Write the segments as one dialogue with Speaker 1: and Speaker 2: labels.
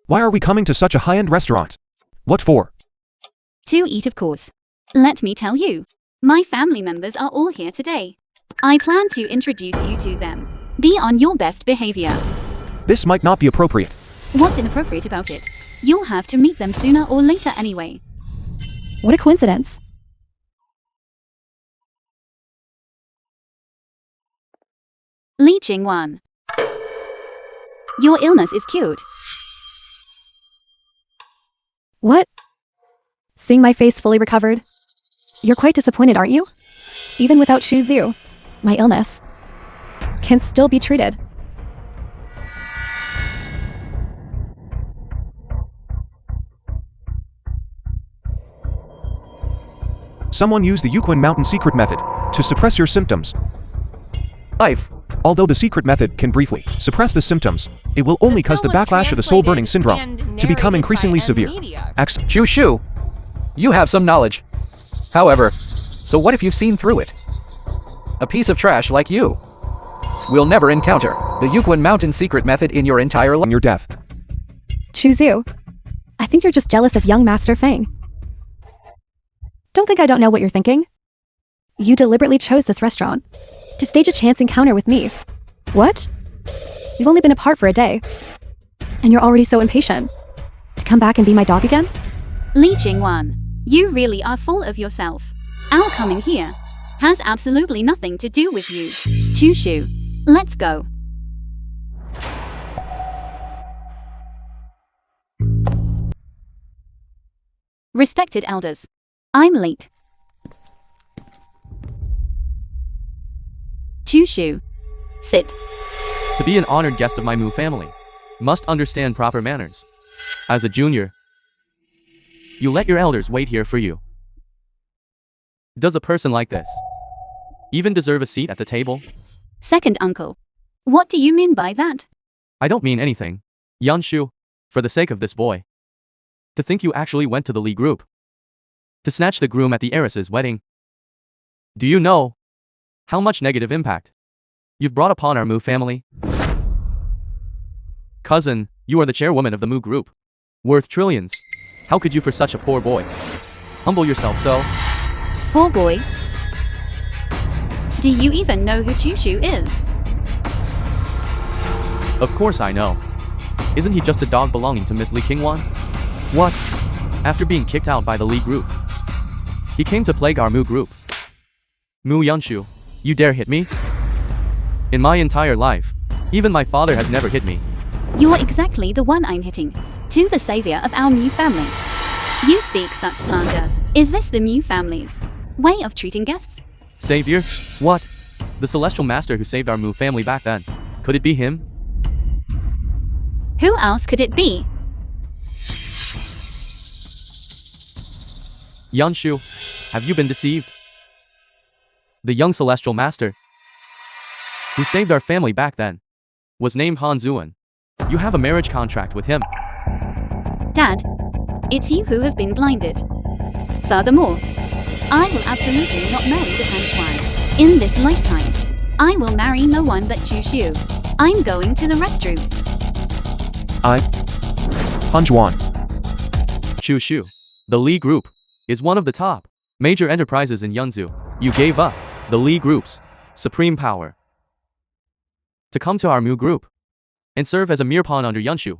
Speaker 1: Why are we coming to such a high-end restaurant? What for?
Speaker 2: To eat, of course. Let me tell you. My family members are all here today. I plan to introduce you to them. Be on your best behavior.
Speaker 1: This might not be appropriate.
Speaker 2: What's inappropriate about it? You'll have to meet them sooner or later anyway.
Speaker 3: What a coincidence.
Speaker 2: Qingwan. Your illness is cured.
Speaker 3: What? Seeing my face fully recovered? You're quite disappointed, aren't you? Even without Shuzu, my illness can still be treated.
Speaker 1: Someone used the Qingwan Mountain secret method to suppress your symptoms. Although the secret method can briefly suppress the symptoms, it will only cause the backlash of the soul-burning syndrome to become increasingly severe.
Speaker 4: Shoo, you have some knowledge. However, so what if you've seen through it? A piece of trash like you will never encounter the Qingwan Mountain secret method in your entire life.
Speaker 1: Your death.
Speaker 3: Shuzu, I think you're just jealous of young Master Feng. Don't think I don't know what you're thinking. You deliberately chose this restaurant to stage a chance encounter with me. What? You've only been apart for a day, and you're already so impatient to come back and be my dog again?
Speaker 2: Qingwan, you really are full of yourself. Our coming here has absolutely nothing to do with you. Chushu, let's go. Respected elders, I'm late. Chushu, sit.
Speaker 5: To be an honored guest of my Mu family, must understand proper manners. As a junior, you let your elders wait here for you. Does a person like this even deserve a seat at the table?
Speaker 2: Second uncle, what do you mean by that?
Speaker 5: I don't mean anything. Yanshu, for the sake of this boy. To think you actually went to the Lee group to snatch the groom at the heiress's wedding. Do you know how much negative impact you've brought upon our Mu family? Cousin, you are the chairwoman of the Mu group, worth trillions. How could you, for such a poor boy, humble yourself so?
Speaker 2: Poor boy? Do you even know who Chushu is?
Speaker 5: Of course I know. Isn't he just a dog belonging to Miss Li Qingwan? What? After being kicked out by the Li group, he came to plague our Mu group. Mu Yanshu, you dare hit me? In my entire life, even my father has never hit me.
Speaker 2: You're exactly the one I'm hitting. To the savior of our Mu family. You speak such slander. Is this the Mu family's way of treating guests?
Speaker 5: Savior? What? The celestial master who saved our Mu family back then. Could it be him?
Speaker 2: Who else could it be?
Speaker 5: Yanshu, have you been deceived? The young celestial master who saved our family back then was named Han Zuan. You have a marriage contract with him.
Speaker 2: Dad, it's you who have been blinded. Furthermore, I will absolutely not marry the Tanchuan in this lifetime. I will marry no one but Chushu. I'm going to the restroom.
Speaker 1: Hanjuan.
Speaker 5: Chushu, the Li Group, is one of the top major enterprises in Yunzu. You gave up the Li Group's supreme power to come to our Mu group and serve as a mere pawn under Yunshu.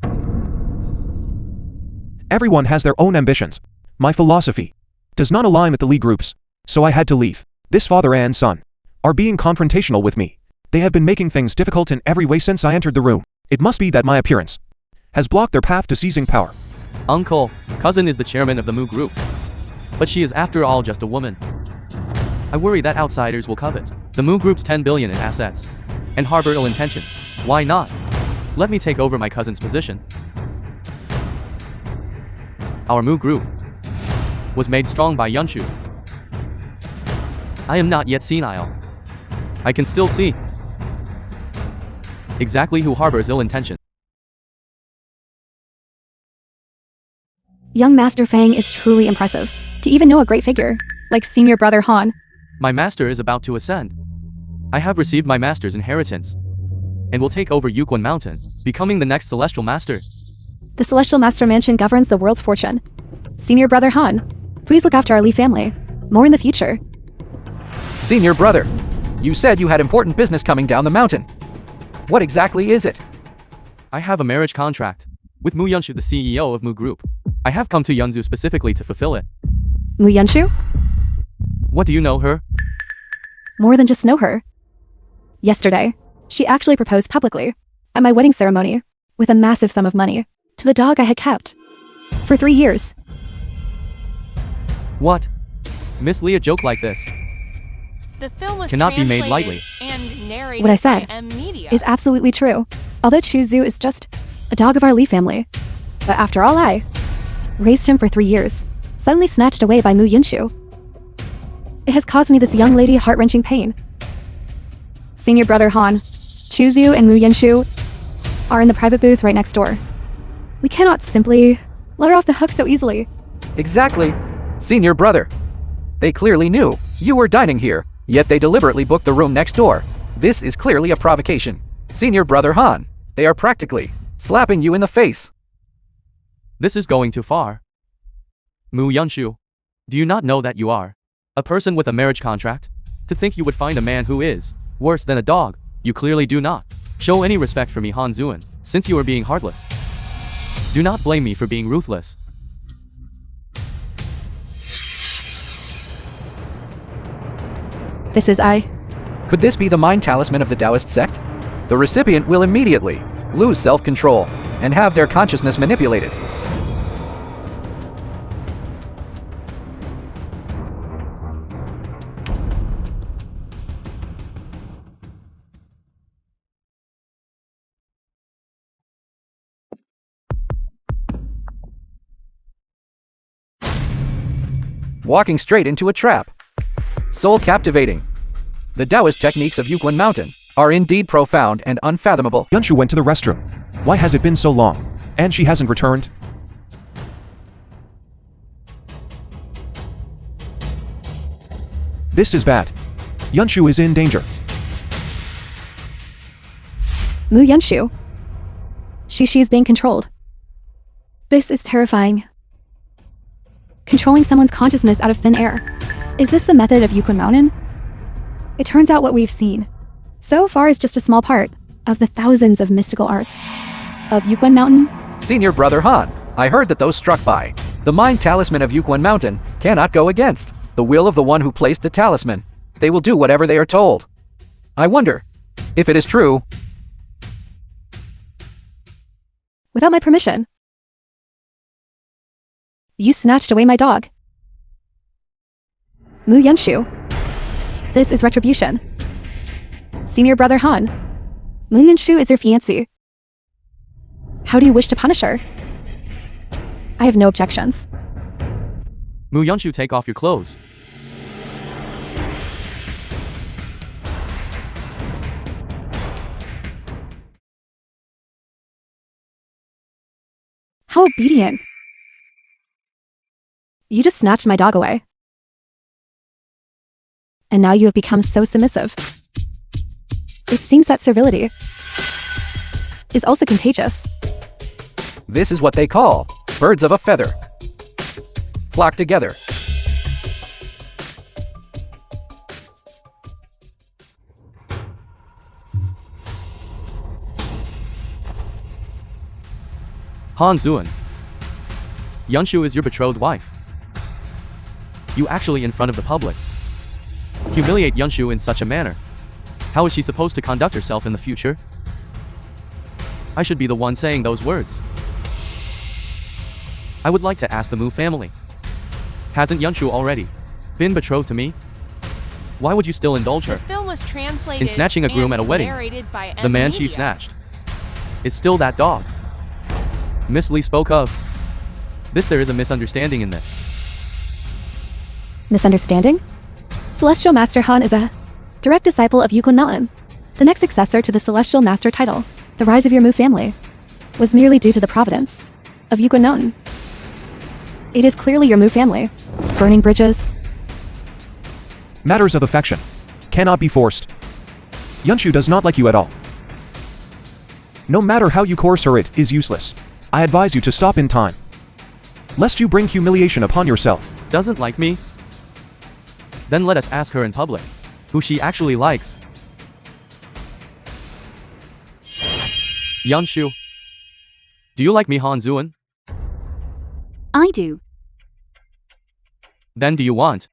Speaker 1: Everyone has their own ambitions. My philosophy does not align with the Li groups, so I had to leave. This father and son are being confrontational with me. They have been making things difficult in every way since I entered the room. It must be that my appearance has blocked their path to seizing power.
Speaker 5: Uncle, cousin is the chairman of the Mu group, but she is after all just a woman. I worry that outsiders will covet the Mu group's 10 billion in assets and harbor ill intentions. Why not? Let me take over my cousin's position. Our Mu group was made strong by Yunshu. I am not yet senile. I can still see exactly who harbors ill intention.
Speaker 3: Young Master Fang is truly impressive. To even know a great figure, like senior brother Han.
Speaker 5: My master is about to ascend. I have received my master's inheritance and will take over Qingwan Mountain, becoming the next celestial master.
Speaker 3: The Celestial Master Mansion governs the world's fortune. Senior Brother Han, please look after our Lee family. More in the future.
Speaker 4: Senior brother, you said you had important business coming down the mountain. What exactly is it?
Speaker 5: I have a marriage contract with Mu Yunshu, the CEO of Mu Group. I have come to Yunzu specifically to fulfill it.
Speaker 3: Mu Yunshu?
Speaker 5: What do you know her?
Speaker 3: More than just know her. Yesterday, she actually proposed publicly at my wedding ceremony with a massive sum of money to the dog I had kept for 3 years.
Speaker 5: What? Miss Lee, a joke like this
Speaker 6: The film was
Speaker 5: cannot be made
Speaker 6: translated
Speaker 5: lightly.
Speaker 6: And narrated
Speaker 3: What I said
Speaker 6: by M Media.
Speaker 3: is absolutely true. Although Chuzu is just a dog of our Lee family. But after all, I raised him for 3 years, suddenly snatched away by Mu Yunshu. It has caused me this young lady heart-wrenching pain. Senior Brother Han, Chuzu and Mu Yunshu are in the private booth right next door. We cannot simply let her off the hook so easily.
Speaker 4: Exactly. Senior brother. They clearly knew you were dining here, yet they deliberately booked the room next door. This is clearly a provocation. Senior brother Han, they are practically slapping you in the face.
Speaker 5: This is going too far. Mu Yunshu, do you not know that you are a person with a marriage contract? To think you would find a man who is worse than a dog, you clearly do not show any respect for me, Han Zuan, since you are being heartless. Do not blame me for being ruthless.
Speaker 3: This is I.
Speaker 4: Could this be the mind talisman of the Taoist sect? The recipient will immediately lose self-control and have their consciousness manipulated. Walking straight into a trap. Soul captivating. The Taoist techniques of Qingwan Mountain are indeed profound and unfathomable.
Speaker 1: Yunshu went to the restroom. Why has it been so long? And she hasn't returned? This is bad. Yunshu is in danger.
Speaker 3: Mu Yunshu. She is being controlled. This is terrifying. Controlling someone's consciousness out of thin air. Is this the method of Qingwan Mountain? It turns out what we've seen so far is just a small part of the thousands of mystical arts of Qingwan Mountain.
Speaker 4: Senior brother Han, I heard that those struck by the mind talisman of Qingwan Mountain cannot go against the will of the one who placed the talisman. They will do whatever they are told. I wonder if it is true.
Speaker 3: Without my permission. You snatched away my dog. Mu Yunshu. This is retribution. Senior Brother Han. Mu Yunshu is your fiancé. How do you wish to punish her? I have no objections.
Speaker 5: Mu Yunshu, take off your clothes.
Speaker 3: How obedient. You just snatched my dog away. And now you have become so submissive. It seems that servility is also contagious.
Speaker 4: This is what they call birds of a feather. Flock together.
Speaker 5: Han Zuan. Yunshu is your betrothed wife. You actually, in front of the public, humiliate Yunshu in such a manner. How is she supposed to conduct herself in the future? I should be the one saying those words. I would like to ask the Mu family. Hasn't Yunshu already been betrothed to me? Why would you still indulge her
Speaker 6: The film was translated
Speaker 5: in snatching a groom
Speaker 6: and
Speaker 5: at a wedding?
Speaker 6: narrated by
Speaker 5: The
Speaker 6: M
Speaker 5: man she
Speaker 6: Media.
Speaker 5: snatched is still that dog Miss Lee spoke of. There is a misunderstanding in this.
Speaker 3: Misunderstanding? Celestial Master Han is a direct disciple of Qingwan Mountain. The next successor to the Celestial Master title, the rise of your Mu family, was merely due to the providence of Qingwan Mountain. It is clearly your Mu family, burning bridges.
Speaker 1: Matters of affection cannot be forced. Yunshu does not like you at all. No matter how you coerce her, it is useless. I advise you to stop in time, lest you bring humiliation upon yourself.
Speaker 5: Doesn't like me? Then let us ask her in public, who she actually likes. Yanshu, do you like me, Han Zuan?
Speaker 2: I do.
Speaker 5: Then do you want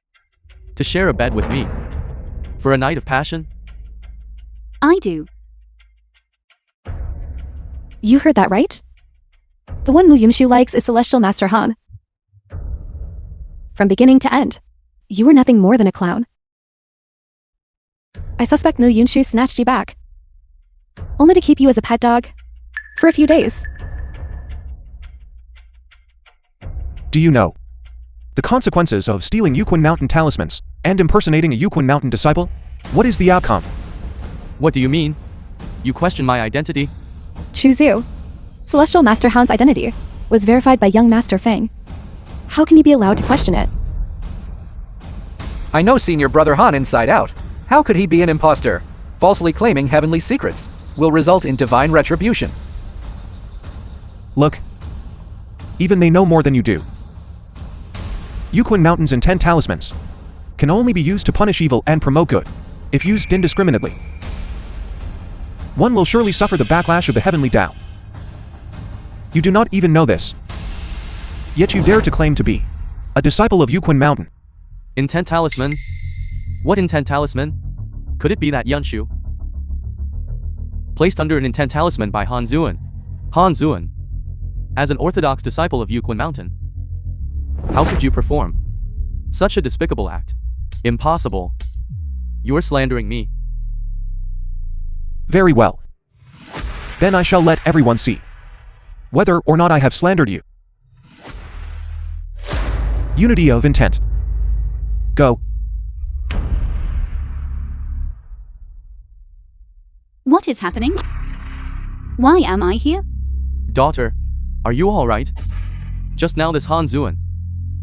Speaker 5: to share a bed with me for a night of passion?
Speaker 2: I do.
Speaker 3: You heard that right? The one Mu Yumshu likes is Celestial Master Han. From beginning to end, you were nothing more than a clown. I suspect Mu Yumshu snatched you back, only to keep you as a pet dog for a few days.
Speaker 1: Do you know the consequences of stealing Yuquan Mountain talismans and impersonating a Yuquan Mountain disciple? What is the outcome?
Speaker 5: What do you mean? You question my identity?
Speaker 3: Chuzu, Celestial Master Han's identity was verified by young Master Feng. How can you be allowed to question it?
Speaker 4: I know Senior Brother Han inside out. How could he be an imposter? Falsely claiming heavenly secrets will result in divine retribution.
Speaker 1: Look, even they know more than you do. Yuquan Mountain's intent talismans can only be used to punish evil and promote good, if used indiscriminately. One will surely suffer the backlash of the heavenly Tao. You do not even know this, yet you dare to claim to be a disciple of Yuquan Mountain.
Speaker 5: Intent talisman? What intent talisman? Could it be that Yanshu? Placed under an intent talisman by Han Zuan. Han Zuan, as an orthodox disciple of Yuquan Mountain. How could you perform such a despicable act? Impossible. You're slandering me.
Speaker 1: Very well. Then I shall let everyone see whether or not I have slandered you. Unity of intent. Go.
Speaker 2: What is happening? Why am I here?
Speaker 5: Daughter, are you alright? Just now this Han Zuan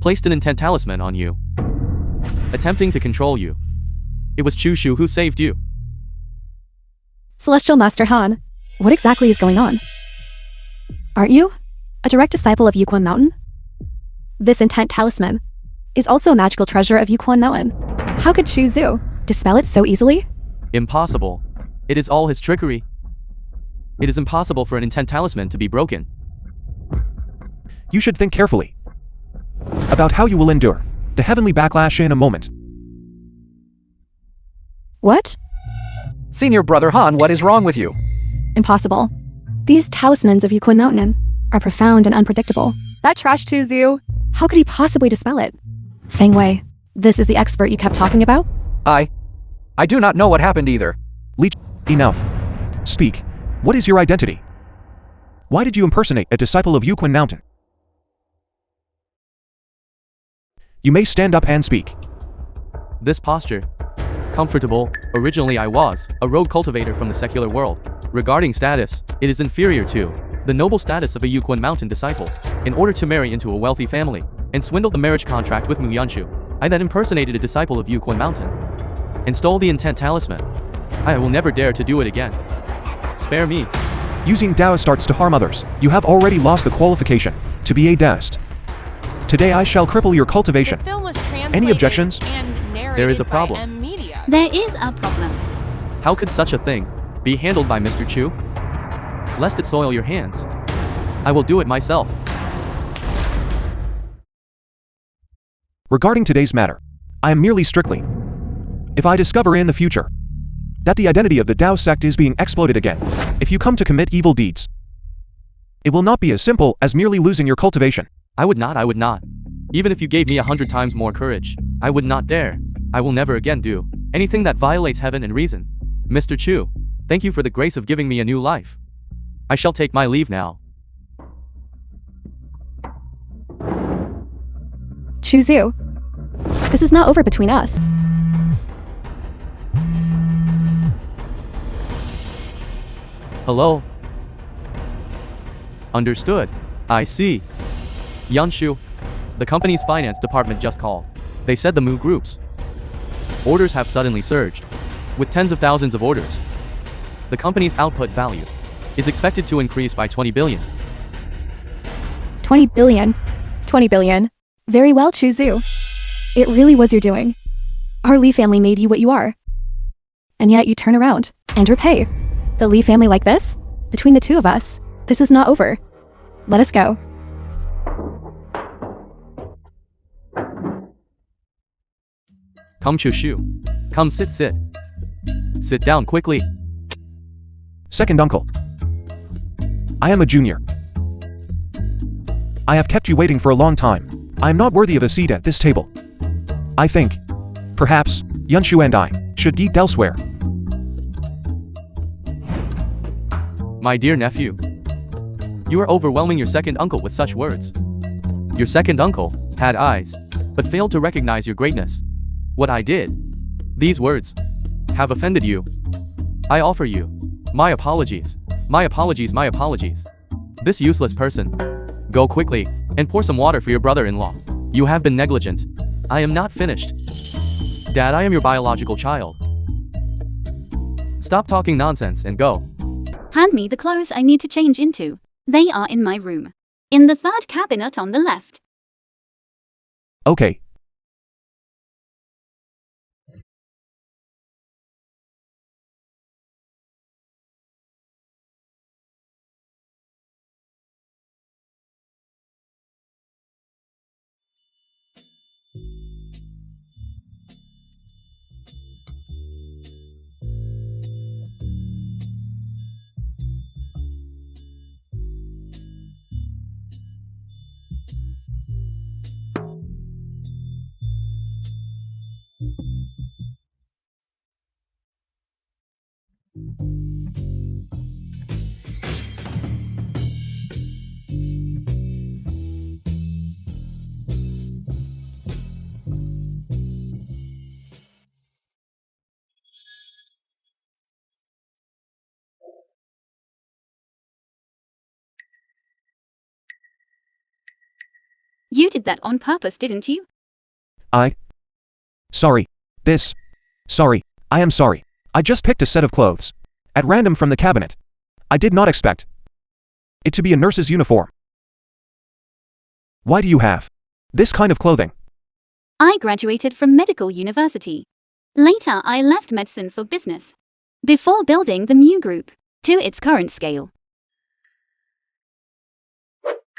Speaker 5: placed an intent talisman on you, attempting to control you. It was Chu Shu who saved you.
Speaker 3: Celestial Master Han, what exactly is going on? Aren't you a direct disciple of Yuquan Mountain? This intent talisman is also a magical treasure of Yuquan Mountain. How could Chu Zu dispel it so easily?
Speaker 5: Impossible. It is all his trickery. It is impossible for an intent talisman to be broken.
Speaker 1: You should think carefully about how you will endure the heavenly backlash in a moment.
Speaker 3: What?
Speaker 4: Senior Brother Han, what is wrong with you?
Speaker 3: Impossible. These talismans of Yuquan Mountain are profound and unpredictable. That trash Chu Zu, how could he possibly dispel it? Feng Wei, this is the expert you kept talking about?
Speaker 4: I do not know what happened either.
Speaker 1: Leech, enough. Speak. What is your identity? Why did you impersonate a disciple of Yuquan Mountain? You may stand up and speak.
Speaker 5: This posture. Comfortable. Originally I was a rogue cultivator from the secular world. Regarding status, it is inferior to the noble status of a Yuquan Mountain disciple. In order to marry into a wealthy family and swindle the marriage contract with Mu Yanshu, I then impersonated a disciple of Yuquan Mountain and stole the intent talisman. I will never dare to do it again. Spare me.
Speaker 1: Using Taoist arts to harm others, you have already lost the qualification to be a Taoist. Today I shall cripple your cultivation.
Speaker 6: The film was translated
Speaker 1: Any objections?
Speaker 6: and narrated
Speaker 5: There is a
Speaker 6: by
Speaker 5: problem.
Speaker 6: M Media.
Speaker 2: There is a problem.
Speaker 5: How could such a thing be handled by Mr. Chu? Lest it soil your hands, I will do it myself.
Speaker 1: Regarding today's matter, I am merely strictly. If I discover in the future that the identity of the Tao sect is being exploited again, if you come to commit evil deeds, it will not be as simple as merely losing your cultivation.
Speaker 5: I would not. Even if you gave me 100 times more courage, I would not dare. I will never again do anything that violates heaven and reason. Mr. Chu, thank you for the grace of giving me a new life. I shall take my leave now.
Speaker 3: Chu Zu, this is not over between us.
Speaker 5: Hello? Understood. I see. Yanshu, the company's finance department just called. They said the Mu Group's orders have suddenly surged, with tens of thousands of orders. The company's output value is expected to increase by 20 billion.
Speaker 3: 20 billion. 20 billion. Very well, Chuzu. It really was your doing. Our Lee family made you what you are. And yet you turn around and repay. The Lee family like this? Between the two of us, this is not over. Let us go.
Speaker 5: Come Chushu. Come sit. Sit down quickly.
Speaker 1: Second uncle. I am a junior. I have kept you waiting for a long time. I am not worthy of a seat at this table. I think, perhaps, Yunshu and I should eat elsewhere.
Speaker 5: My dear nephew. You are overwhelming your second uncle with such words. Your second uncle had eyes, but failed to recognize your greatness. What I did, these words, have offended you. I offer you my apologies. My apologies, my apologies. This useless person. Go quickly and pour some water for your brother-in-law. You have been negligent. I am not finished. Dad, I am your biological child. Stop talking nonsense and go.
Speaker 2: Hand me the clothes I need to change into. They are in my room. In the third cabinet on the left.
Speaker 1: Okay.
Speaker 2: You did that on purpose, didn't you?
Speaker 1: Sorry. Sorry. I am sorry. I just picked a set of clothes. At random from the cabinet. I did not expect it to be a nurse's uniform. Why do you have this kind of clothing?
Speaker 2: I graduated from medical university. Later, I left medicine for business. Before building the Mu Group to its current scale.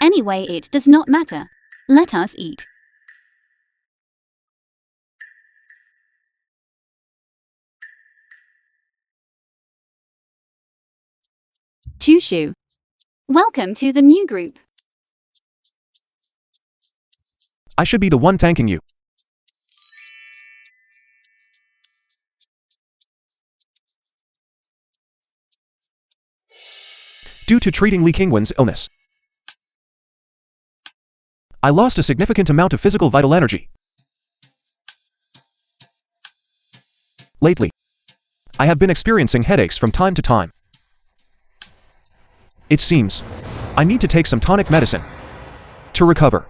Speaker 2: Anyway, it does not matter. Let us eat. Chushu. Welcome to the Mu Group.
Speaker 1: I should be the one thanking you. Due to treating Li Qingwan's illness, I lost a significant amount of physical vital energy. Lately, I have been experiencing headaches from time to time. It seems I need to take some tonic medicine to recover.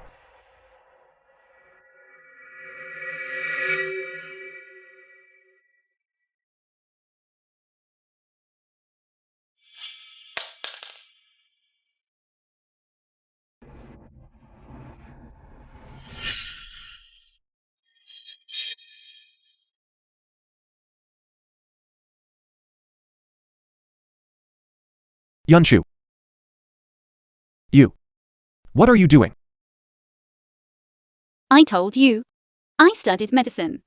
Speaker 1: Yunshu. You. What are you doing?
Speaker 2: I told you. I studied medicine.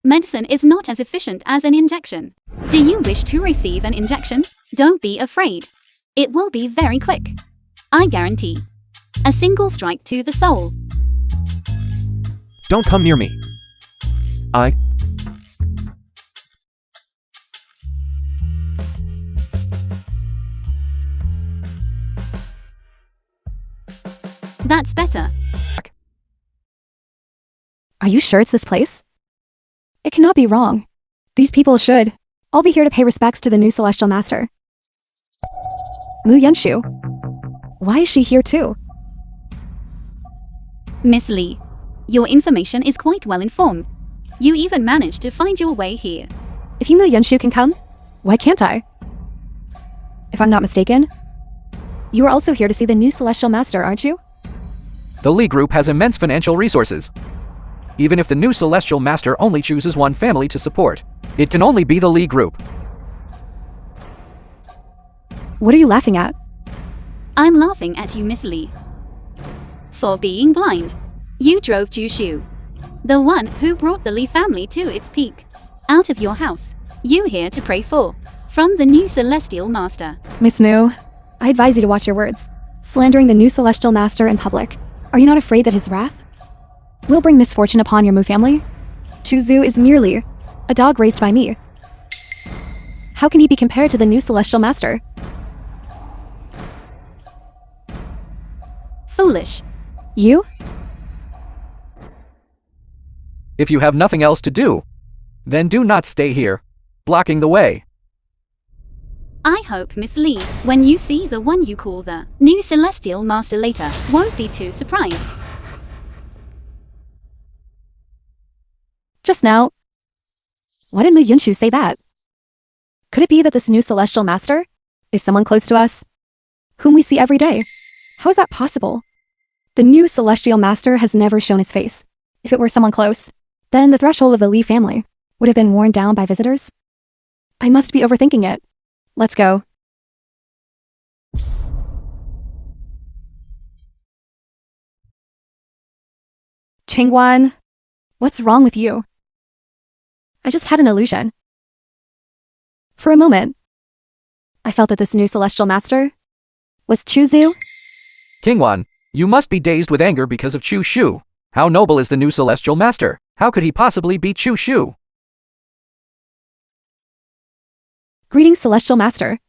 Speaker 2: Medicine is not as efficient as an injection. Do you wish to receive an injection? Don't be afraid. It will be very quick. I guarantee. A single strike to the soul.
Speaker 1: Don't come near me.
Speaker 2: That's better.
Speaker 3: Are you sure it's this place? It cannot be wrong. These people should all be here to pay respects to the new celestial master. Mu Yunshu. Why is she here too?
Speaker 2: Miss Lee, your information is quite well informed. You even managed to find your way here.
Speaker 3: If you Mu Yunshu can come, why can't I? If I'm not mistaken, you are also here to see the new celestial master, aren't you?
Speaker 4: The Lee Group has immense financial resources. Even if the new Celestial Master only chooses one family to support, it can only be the Lee Group.
Speaker 3: What are you laughing at?
Speaker 2: I'm laughing at you, Miss Lee. For being blind. You drove Chu Shu, the one who brought the Lee family to its peak, out of your house. You here to pray for, from the new Celestial Master.
Speaker 3: Miss Nu, I advise you to watch your words. Slandering the new Celestial Master in public. Are you not afraid that his wrath will bring misfortune upon your Mu family? Chu Zu is merely a dog raised by me. How can he be compared to the new Celestial Master?
Speaker 2: Foolish.
Speaker 3: You?
Speaker 4: If you have nothing else to do, then do not stay here, blocking the way.
Speaker 2: I hope, Miss Lee, when you see the one you call the new Celestial Master later, won't be too surprised.
Speaker 3: Just now. Why did Mu Yunshu say that? Could it be that this new Celestial Master is someone close to us, whom we see every day? How is that possible? The new Celestial Master has never shown his face. If it were someone close, then the threshold of the Lee family would have been worn down by visitors. I must be overthinking it. Let's go. Qingwan, what's wrong with you? I just had an illusion. For a moment, I felt that this new Celestial Master was Chu Zu.
Speaker 4: Qingwan, you must be dazed with anger because of Chu Shu. How noble is the new Celestial Master? How could he possibly be Chu Shu?
Speaker 3: Greetings, Celestial Master.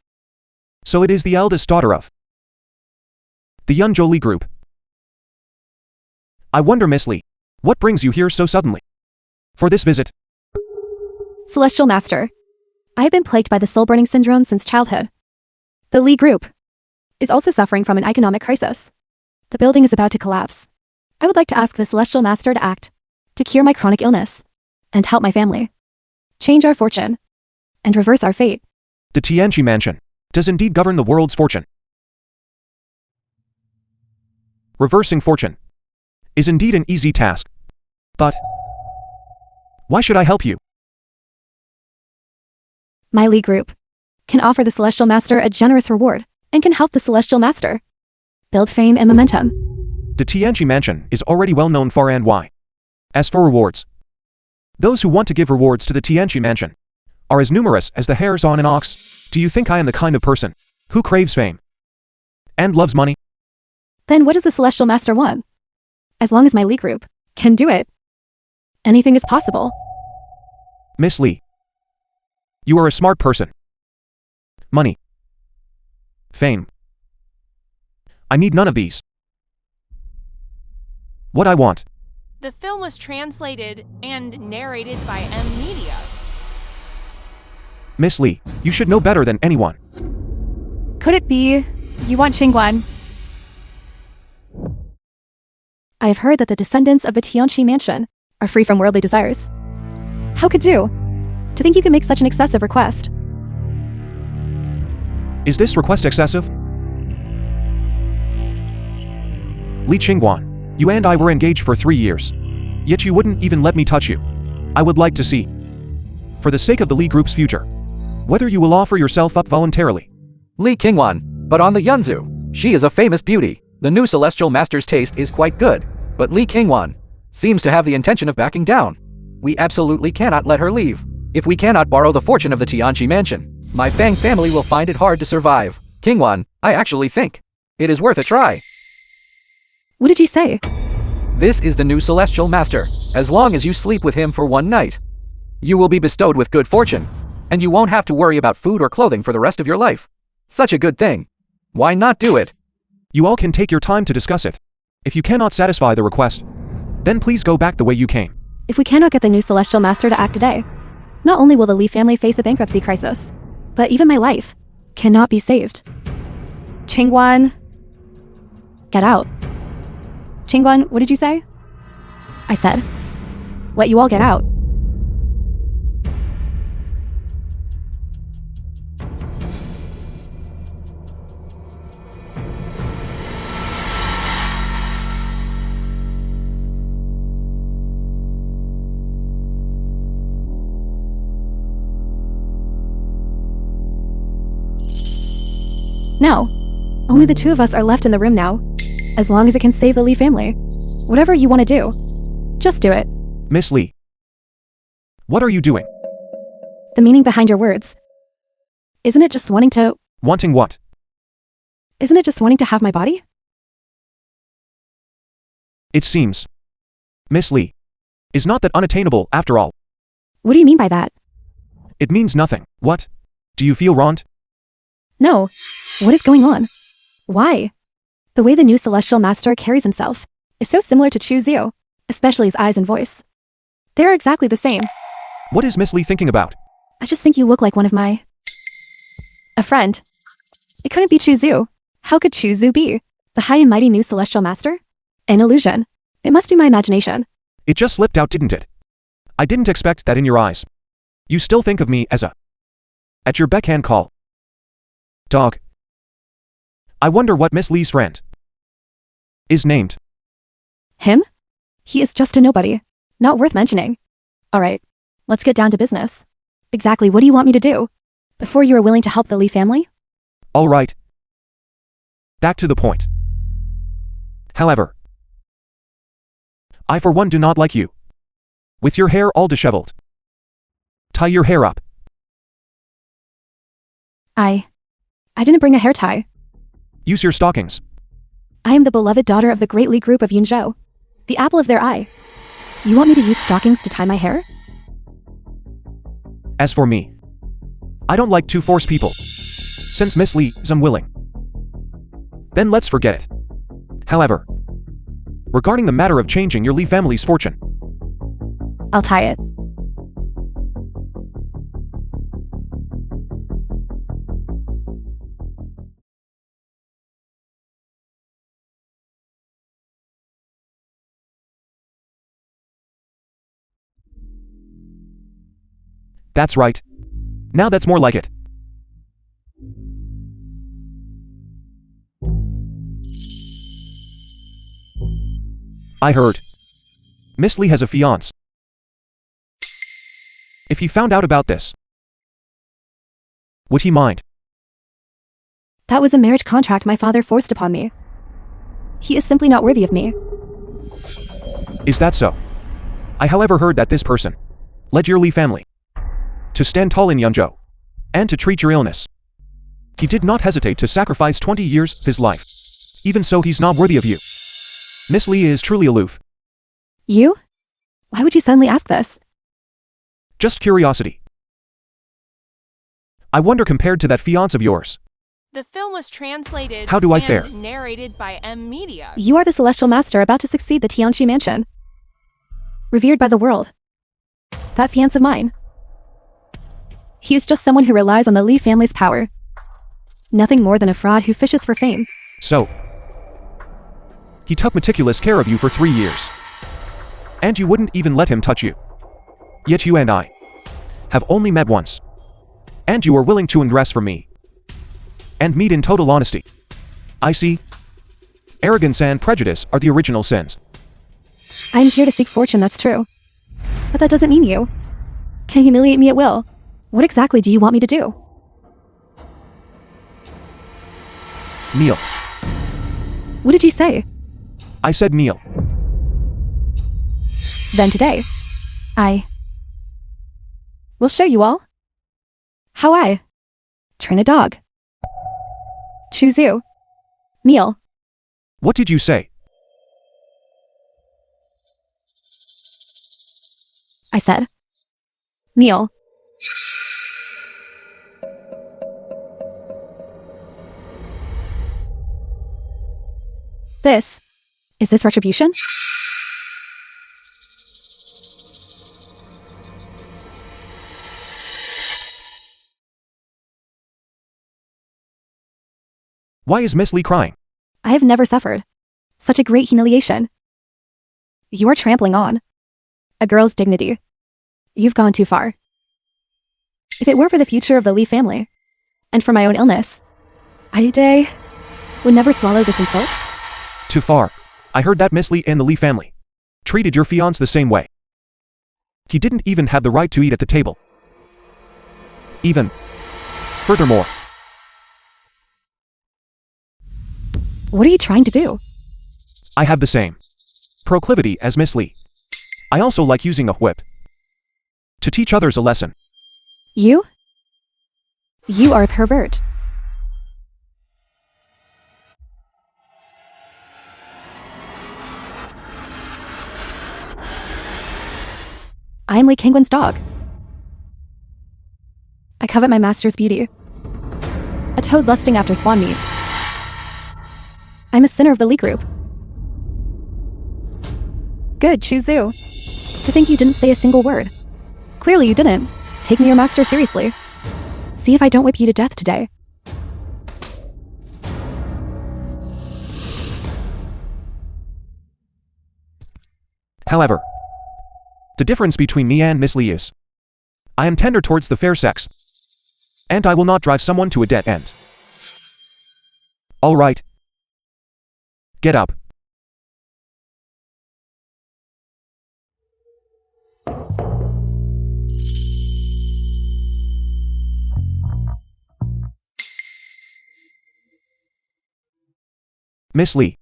Speaker 1: So it is the eldest daughter of the Yunzhou Lee Group. I wonder, Miss Lee, what brings you here so suddenly? For this visit?
Speaker 3: Celestial Master, I have been plagued by the soul-burning syndrome since childhood. The Lee Group is also suffering from an economic crisis. The building is about to collapse. I would like to ask the Celestial Master to act, to cure my chronic illness, and help my family, change our fortune, and reverse our fate.
Speaker 1: The Tianqi Mansion does indeed govern the world's fortune. Reversing fortune is indeed an easy task. But why should I help you?
Speaker 3: My Lee Group can offer the Celestial Master a generous reward and can help the Celestial Master build fame and momentum.
Speaker 1: The Tianqi Mansion is already well known far and wide. As for rewards, those who want to give rewards to the Tianqi Mansion are as numerous as the hairs on an ox. Do you think I am the kind of person who craves fame and loves money?
Speaker 3: Then what does the Celestial Master want? As long as my Lee Group can do it, anything is possible.
Speaker 1: Miss Lee, you are a smart person. Money. Fame. I need none of these. What I want.
Speaker 6: The film was translated and narrated by M Media.
Speaker 1: Miss Lee, you should know better than anyone.
Speaker 3: Could it be you want Qingwan? I have heard that the descendants of the Tianqi Mansion are free from worldly desires. How could you? To think you could make such an excessive request.
Speaker 1: Is this request excessive? Li Qingwan, you and I were engaged for 3 years. Yet you wouldn't even let me touch you. I would like to see, for the sake of the Lee Group's future, whether you will offer yourself up voluntarily.
Speaker 4: Li Qingwan, but on the Yunzhu, she is a famous beauty. The new Celestial Master's taste is quite good, but Li Qingwan seems to have the intention of backing down. We absolutely cannot let her leave. If we cannot borrow the fortune of the Tianqi Mansion, my Fang family will find it hard to survive. Qingwan, I actually think it is worth a try.
Speaker 3: What did you say?
Speaker 4: This is the new Celestial Master. As long as you sleep with him for one night, you will be bestowed with good fortune, and you won't have to worry about food or clothing for the rest of your life. Such a good thing. Why not do it?
Speaker 1: You all can take your time to discuss it. If you cannot satisfy the request, then please go back the way you came.
Speaker 3: If we cannot get the new Celestial Master to act today, not only will the Lee family face a bankruptcy crisis, but even my life cannot be saved. Qingwan, get out. Qingwan, what did you say? I said, let you all get out. No. Only the two of us are left in the room now. As long as it can save the Lee family. Whatever you want to do, just do it.
Speaker 1: Miss Lee. What are you doing?
Speaker 3: The meaning behind your words. Isn't it just wanting to...
Speaker 1: Wanting what?
Speaker 3: Isn't it just wanting to have my body?
Speaker 1: It seems. Miss Lee. Is not that unattainable, after all.
Speaker 3: What do you mean by that?
Speaker 1: It means nothing. What? Do you feel wronged?
Speaker 3: No. What is going on? Why? The way the new celestial master carries himself is so similar to Chu Xiu, especially his eyes and voice. They are exactly the same.
Speaker 1: What is Miss Lee thinking about?
Speaker 3: I just think you look like one of my... a friend. It couldn't be Chu Xiu. How could Chu Xiu be? The high and mighty new celestial master? An illusion. It must be my imagination.
Speaker 1: It just slipped out, didn't it? I didn't expect that in your eyes. You still think of me as a... at your backhand call. Dog. I wonder what Miss Lee's friend is named.
Speaker 3: Him? He is just a nobody. Not worth mentioning. Alright. Let's get down to business. Exactly what do you want me to do? Before you are willing to help the Lee family?
Speaker 1: All right. Back to the point. However, I for one do not like you. With your hair all disheveled. Tie your hair up.
Speaker 3: I didn't bring a hair tie.
Speaker 1: Use your stockings.
Speaker 3: I am the beloved daughter of the great Lee group of Yunzhou. The apple of their eye. You want me to use stockings to tie my hair?
Speaker 1: As for me, I don't like to force people. Since Miss Lee is unwilling, then let's forget it. However, regarding the matter of changing your Lee family's fortune,
Speaker 3: I'll tie it.
Speaker 1: that's right. Now that's more like it. I heard. Miss Lee has a fiancé. If he found out about this, would he mind?
Speaker 3: That was a marriage contract my father forced upon me. He is simply not worthy of me.
Speaker 1: Is that so? I however heard that this person led your Lee family to stand tall in Yunzhou and to treat your illness. He did not hesitate to sacrifice 20 years of his life. Even so, he's not worthy of you. Miss Lee is truly aloof.
Speaker 3: You? Why would you suddenly ask this?
Speaker 1: Just curiosity. I wonder, compared to that fiancé of yours,
Speaker 6: The film was translated
Speaker 1: How do I
Speaker 6: and
Speaker 1: fare?
Speaker 6: narrated by M Media.
Speaker 3: You are the celestial master about to succeed the Tianqi mansion. Revered by the world. That fiancé of mine. He is just someone who relies on the Lee family's power. Nothing more than a fraud who fishes for fame.
Speaker 1: So, he took meticulous care of you for 3 years. And you wouldn't even let him touch you. Yet you and I have only met once. And you are willing to undress for me. And meet in total honesty. I see. Arrogance and prejudice are the original sins.
Speaker 3: I am here to seek fortune, that's true. But that doesn't mean you can humiliate me at will. What exactly do you want me to do?
Speaker 1: Kneel.
Speaker 3: What did you say?
Speaker 1: I said kneel.
Speaker 3: Then today, I will show you all how I train a dog. Choose you. Kneel.
Speaker 1: What did you say?
Speaker 3: I said. Kneel. Is this retribution?
Speaker 1: Why is Miss Lee crying?
Speaker 3: I have never suffered such a great humiliation. You are trampling on a girl's dignity. You've gone too far. If it were for the future of the Lee family, and for my own illness, I would never swallow this insult.
Speaker 1: Too far. I heard that Miss Lee and the Lee family treated your fiancé the same way. He didn't even have the right to eat at the table. Even furthermore,
Speaker 3: What are you trying to do?
Speaker 1: I have the same proclivity as Miss Lee. I also like using a whip to teach others a lesson.
Speaker 3: You? You are a pervert. I am Qingwan's dog. I covet my master's beauty. A toad lusting after swan meat. I'm a sinner of the Lee group. Good, Chuzu. To think you didn't say a single word. Clearly you didn't. Take me your master seriously. See if I don't whip you to death today.
Speaker 1: However, the difference between me and Miss Lee is, I am tender towards the fair sex, and I will not drive someone to a dead end. All right. Get up. Miss Lee,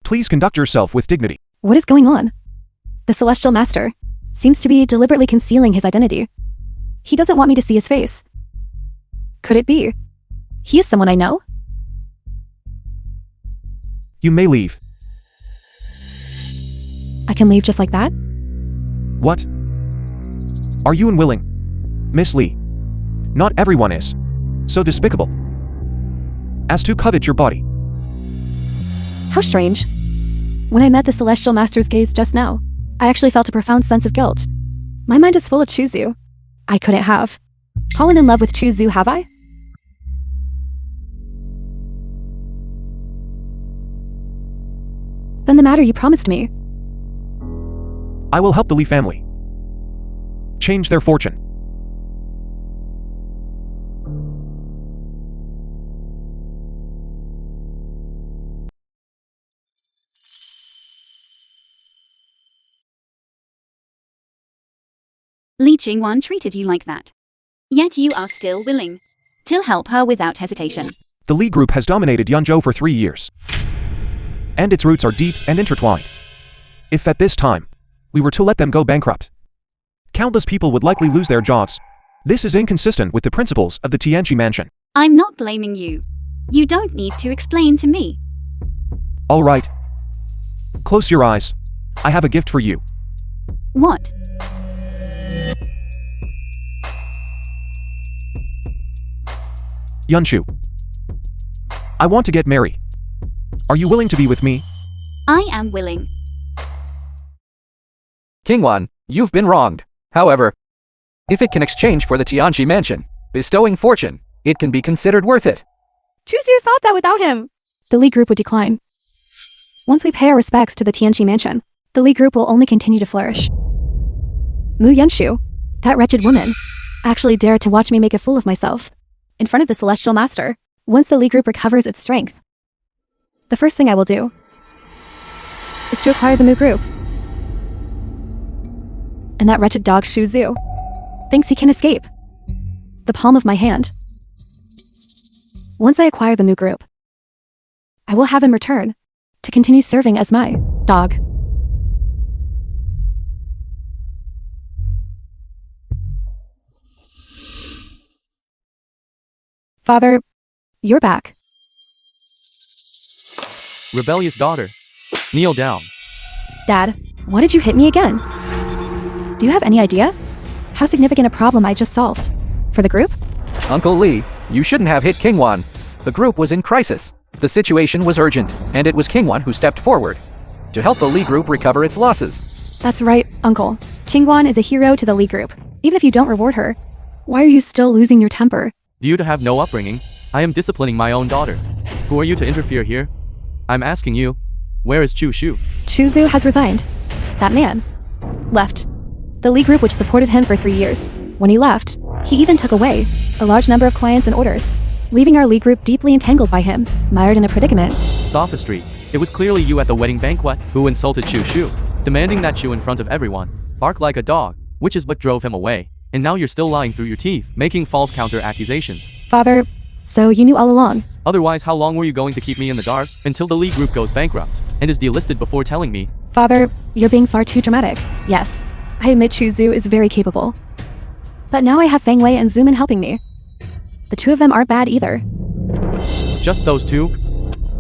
Speaker 1: please conduct yourself with dignity.
Speaker 3: What is going on? The Celestial Master seems to be deliberately concealing his identity. He doesn't want me to see his face. Could it be? He is someone I know?
Speaker 1: You may leave.
Speaker 3: I can leave just like that?
Speaker 1: What? Are you unwilling? Miss Lee, not everyone is so despicable as to covet your body.
Speaker 3: How strange. When I met the Celestial Master's gaze just now, I actually felt a profound sense of guilt. My mind is full of Chuzu. I couldn't have fallen in love with Chuzu, have I? Then the matter you promised me.
Speaker 1: I will help the Lee family change their fortune.
Speaker 2: Li Qingwan treated you like that. Yet you are still willing to help her without hesitation.
Speaker 1: The Lee group has dominated Yunzhou for 3 years, and its roots are deep and intertwined. If at this time we were to let them go bankrupt, countless people would likely lose their jobs. This is inconsistent with the principles of the Tianqi Mansion.
Speaker 2: I'm not blaming you. You don't need to explain to me.
Speaker 1: All right. Close your eyes. I have a gift for you.
Speaker 2: What?
Speaker 1: Yunshu, I want to get married. Are you willing to be with me?
Speaker 2: I am willing.
Speaker 4: Qingwan, you've been wronged. However, if it can exchange for the Tianqi Mansion, bestowing fortune, it can be considered worth it.
Speaker 3: Chuzu thought that without him, the Lee group would decline. Once we pay our respects to the Tianqi Mansion, the Lee group will only continue to flourish. Mu Yunshu, that wretched woman, actually dared to watch me make a fool of myself in front of the Celestial Master. Once the Lee group recovers its strength, the first thing I will do is to acquire the Mu group. And that wretched dog Shuzu thinks he can escape the palm of my hand. Once I acquire the Mu group, I will have him return to continue serving as my dog. Father, you're back.
Speaker 5: Rebellious daughter. Kneel down.
Speaker 3: Dad, why did you hit me again? Do you have any idea how significant a problem I just solved for the group?
Speaker 4: Uncle Lee, you shouldn't have hit Qingwan. The group was in crisis. The situation was urgent, and it was Qingwan who stepped forward to help the Lee group recover its losses.
Speaker 3: That's right, Uncle. Qingwan is a hero to the Lee group. Even if you don't reward her, why are you still losing your temper?
Speaker 5: Due to have no upbringing, I am disciplining my own daughter. Who are you to interfere here? I'm asking you, where is Chu Shu?
Speaker 3: Chuzu has resigned. That man left the Lee group which supported him for 3 years. When he left, he even took away a large number of clients and orders, leaving our Lee group deeply entangled by him, mired in a predicament.
Speaker 5: Sophistry. It was clearly you at the wedding banquet who insulted Chu Shu, demanding that Chu in front of everyone bark like a dog, which is what drove him away. And now you're still lying through your teeth, making false counter accusations.
Speaker 3: Father, so you knew all along
Speaker 5: Otherwise, how long were you going to keep me in the dark? Until the Lee group goes bankrupt and is delisted before telling me?
Speaker 3: Father, you're being far too dramatic. Yes, I admit Chu Zhu is very capable. But now I have Feng Wei and Zuman helping me. The two of them aren't bad either.
Speaker 5: Just those two?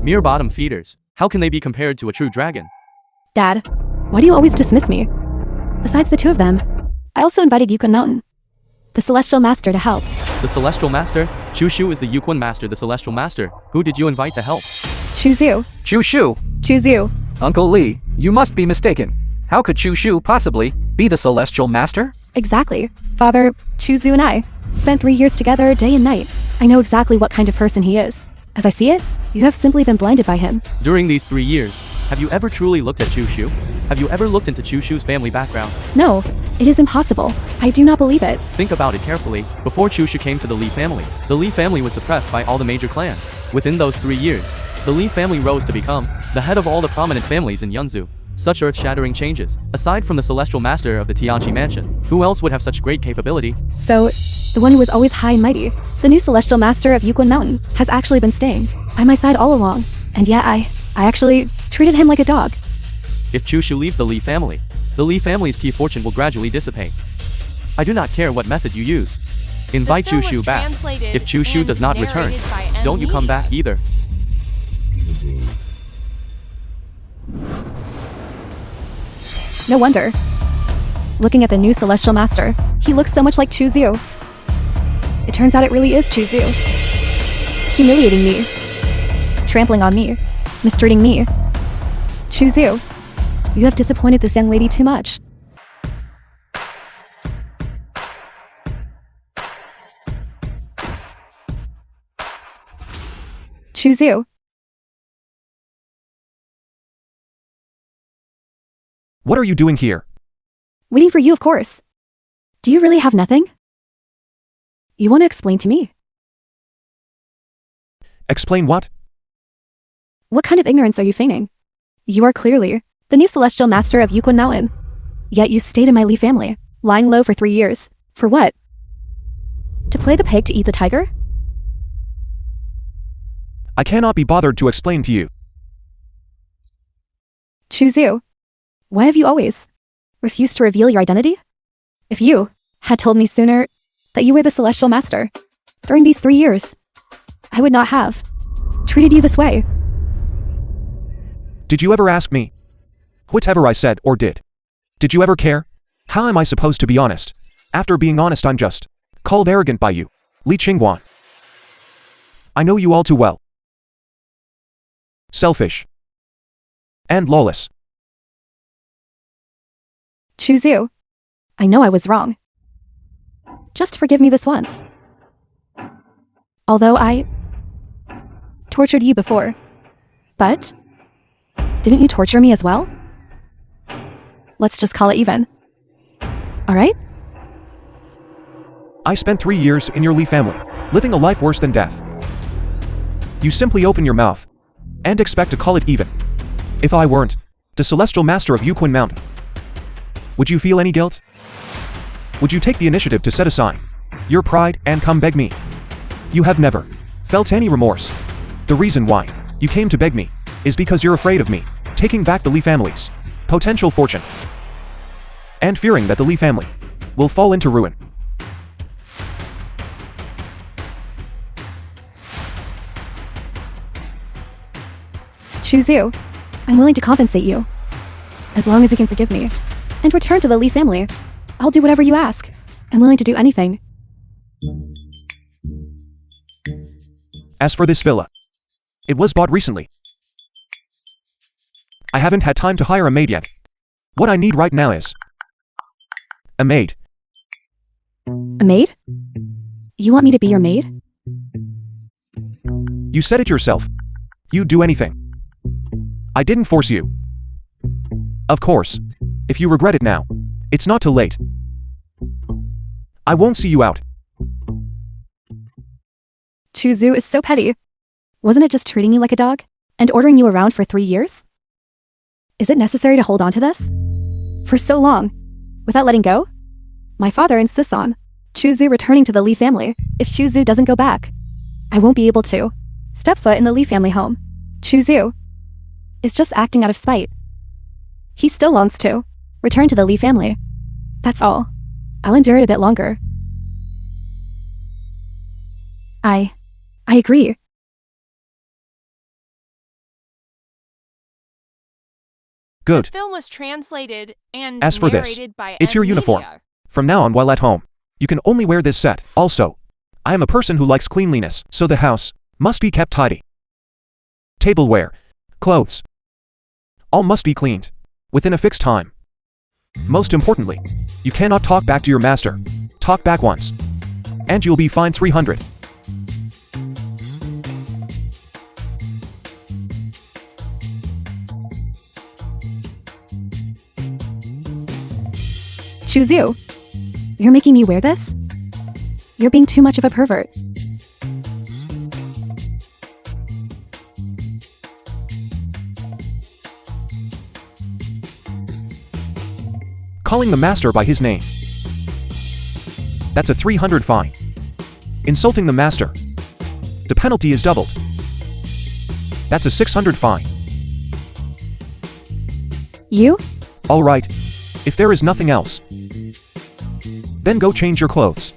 Speaker 5: Mere bottom feeders. How can they be compared to a true dragon?
Speaker 3: Dad, why do you always dismiss me? Besides the two of them, I also invited Yukon Mountain, the Celestial Master, to help.
Speaker 5: The Celestial Master? Chu Shu is the Yuquan Master, the Celestial Master. Who did you invite to help?
Speaker 3: Chu Zhu.
Speaker 4: Chu Shu.
Speaker 3: Chu Zhu.
Speaker 4: Uncle Lee, you must be mistaken. How could Chu Shu possibly be the Celestial Master?
Speaker 3: Exactly. Father, Chu Zhu and I spent 3 years together day and night. I know exactly what kind of person he is. As I see it, you have simply been blinded by him.
Speaker 5: During these 3 years, have you ever truly looked at Chu Shu? Have you ever looked into Chu Shu's family background?
Speaker 3: No, it is impossible. I do not believe it.
Speaker 5: Think about it carefully. Before Chu Shu came to the Li family, the Li family was suppressed by all the major clans. Within those 3 years, the Li family rose to become the head of all the prominent families in Yunzhu. Such earth-shattering changes, aside from the Celestial Master of the Tianqi Mansion, who else would have such great capability?
Speaker 3: So, the one who was always high and mighty, the new Celestial Master of Yuquan Mountain, has actually been staying by my side all along. And yet I actually treated him like a dog.
Speaker 5: If Chu Shu leaves the Li family, the Li family's key fortune will gradually dissipate. I do not care what method you use. Invite Chu Shu back. If Chu Shu does not return, don't you come back either.
Speaker 3: No wonder. Looking at the new Celestial Master, he looks so much like Chu Zhu. It turns out it really is Chu Zhu. Humiliating me. Trampling on me. Mistreating me. Chu Zhu, you have disappointed this young lady too much. Chu Zhu.
Speaker 1: What are you doing here?
Speaker 3: Waiting for you, of course. Do you really have nothing? You want to explain to me?
Speaker 1: Explain what?
Speaker 3: What kind of ignorance are you feigning? You are clearly the new Celestial Master of Yuquan Mountain. Yet you stayed in my Li family, lying low for 3 years. For what? To play the pig to eat the tiger?
Speaker 1: I cannot be bothered to explain to you.
Speaker 3: Chu Zhu, why have you always refused to reveal your identity? If you had told me sooner that you were the Celestial Master during these 3 years, I would not have treated you this way.
Speaker 1: Did you ever ask me? Whatever I said or did. Did you ever care? How am I supposed to be honest? After being honest, I'm just called arrogant by you, Li Qingwan. I know you all too well. Selfish. And lawless.
Speaker 3: Chu Zhu, I know I was wrong. Just forgive me this once. Although I tortured you before. But didn't you torture me as well? Let's just call it even. Alright?
Speaker 1: I spent 3 years in your Li family, living a life worse than death. You simply open your mouth and expect to call it even. If I weren't the Celestial Master of Yuquan Mountain, would you feel any guilt? Would you take the initiative to set aside your pride and come beg me? You have never felt any remorse. The reason why you came to beg me is because you're afraid of me taking back the Li family's potential fortune and fearing that the Li family will fall into ruin.
Speaker 3: Chu Zhu, I'm willing to compensate you. As long as you can forgive me and return to the Li family, I'll do whatever you ask. I'm willing to do anything.
Speaker 1: As for this villa, it was bought recently. I haven't had time to hire a maid yet. What I need right now is a maid.
Speaker 3: A maid? You want me to be your maid?
Speaker 1: You said it yourself. You'd do anything. I didn't force you. Of course, if you regret it now, it's not too late. I won't see you out.
Speaker 3: Chu Zhu is so petty. Wasn't it just treating you like a dog and ordering you around for 3 years? Is it necessary to hold on to this for so long without letting go? My father insists on Chu Zhu returning to the Li family. If Chu Zhu doesn't go back, I won't be able to step foot in the Lee family home. Chu is just acting out of spite. He still longs to return to the Lee family. That's all. I'll endure it a bit longer. I agree.
Speaker 1: Good.
Speaker 6: The film was translated and
Speaker 1: As for this,
Speaker 6: narrated by
Speaker 1: it's your uniform.
Speaker 6: media.
Speaker 1: From now on while at home, you can only wear this set. Also, I am a person who likes cleanliness, so the house must be kept tidy. Tableware, clothes, all must be cleaned within a fixed time. Most importantly, you cannot talk back to your master. Talk back once, and you'll be fined 300.
Speaker 3: Chu, you're making me wear this? You're being too much of a pervert.
Speaker 1: Calling the master by his name. That's a 300 fine. Insulting the master. The penalty is doubled. That's a 600 fine.
Speaker 3: You?
Speaker 1: All right. If there is nothing else, then go change your clothes.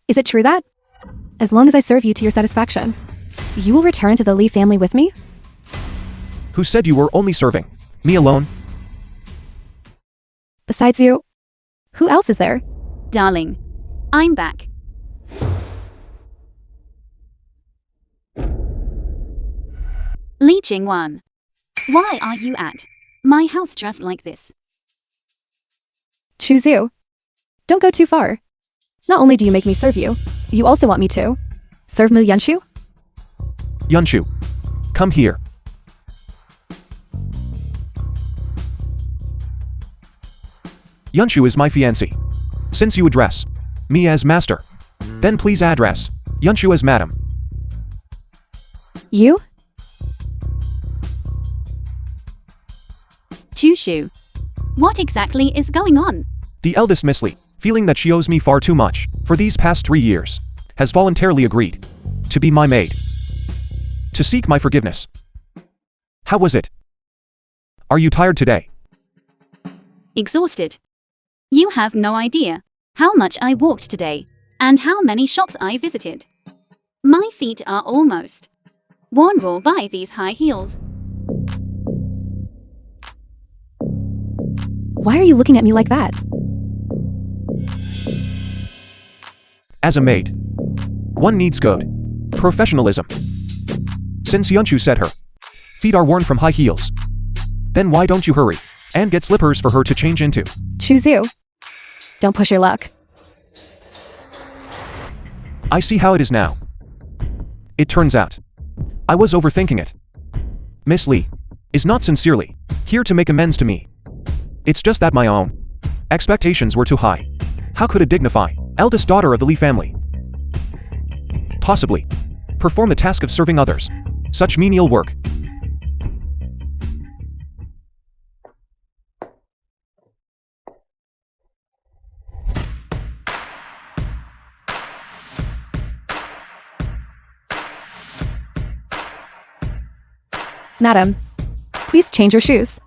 Speaker 3: Is it true that, as long as I serve you to your satisfaction, you will return to the Lee family with me?
Speaker 1: Who said you were only serving me alone?
Speaker 3: Besides you, who else is there?
Speaker 2: Darling, I'm back. Li Qingwan, why are you at my house dressed like this?
Speaker 3: Chu, don't go too far. Not only do you make me serve you, you also want me to serve Mu Yunshu?
Speaker 1: Yunshu, come here. Yunshu is my fiancé. Since you address me as master, then please address Yunshu as madam.
Speaker 3: You?
Speaker 2: Chushu, what exactly is going on?
Speaker 1: The eldest Miss Lee, feeling that she owes me far too much for these past 3 years, has voluntarily agreed to be my maid, to seek my forgiveness. How was it? Are you tired today?
Speaker 2: Exhausted. You have no idea how much I walked today and how many shops I visited. My feet are almost worn raw by these high heels.
Speaker 3: Why are you looking at me like that?
Speaker 1: As a maid, one needs good professionalism. Since Yunshu said her feet are worn from high heels, then why don't you hurry and get slippers for her to change into?
Speaker 3: Chu, don't push your luck.
Speaker 1: I see how it is now. It turns out I was overthinking it. Miss Lee is not sincerely here to make amends to me. It's just that my own expectations were too high. How could a dignified eldest daughter of the Lee family possibly perform the task of serving others? Such menial work.
Speaker 3: Madam, please change your shoes.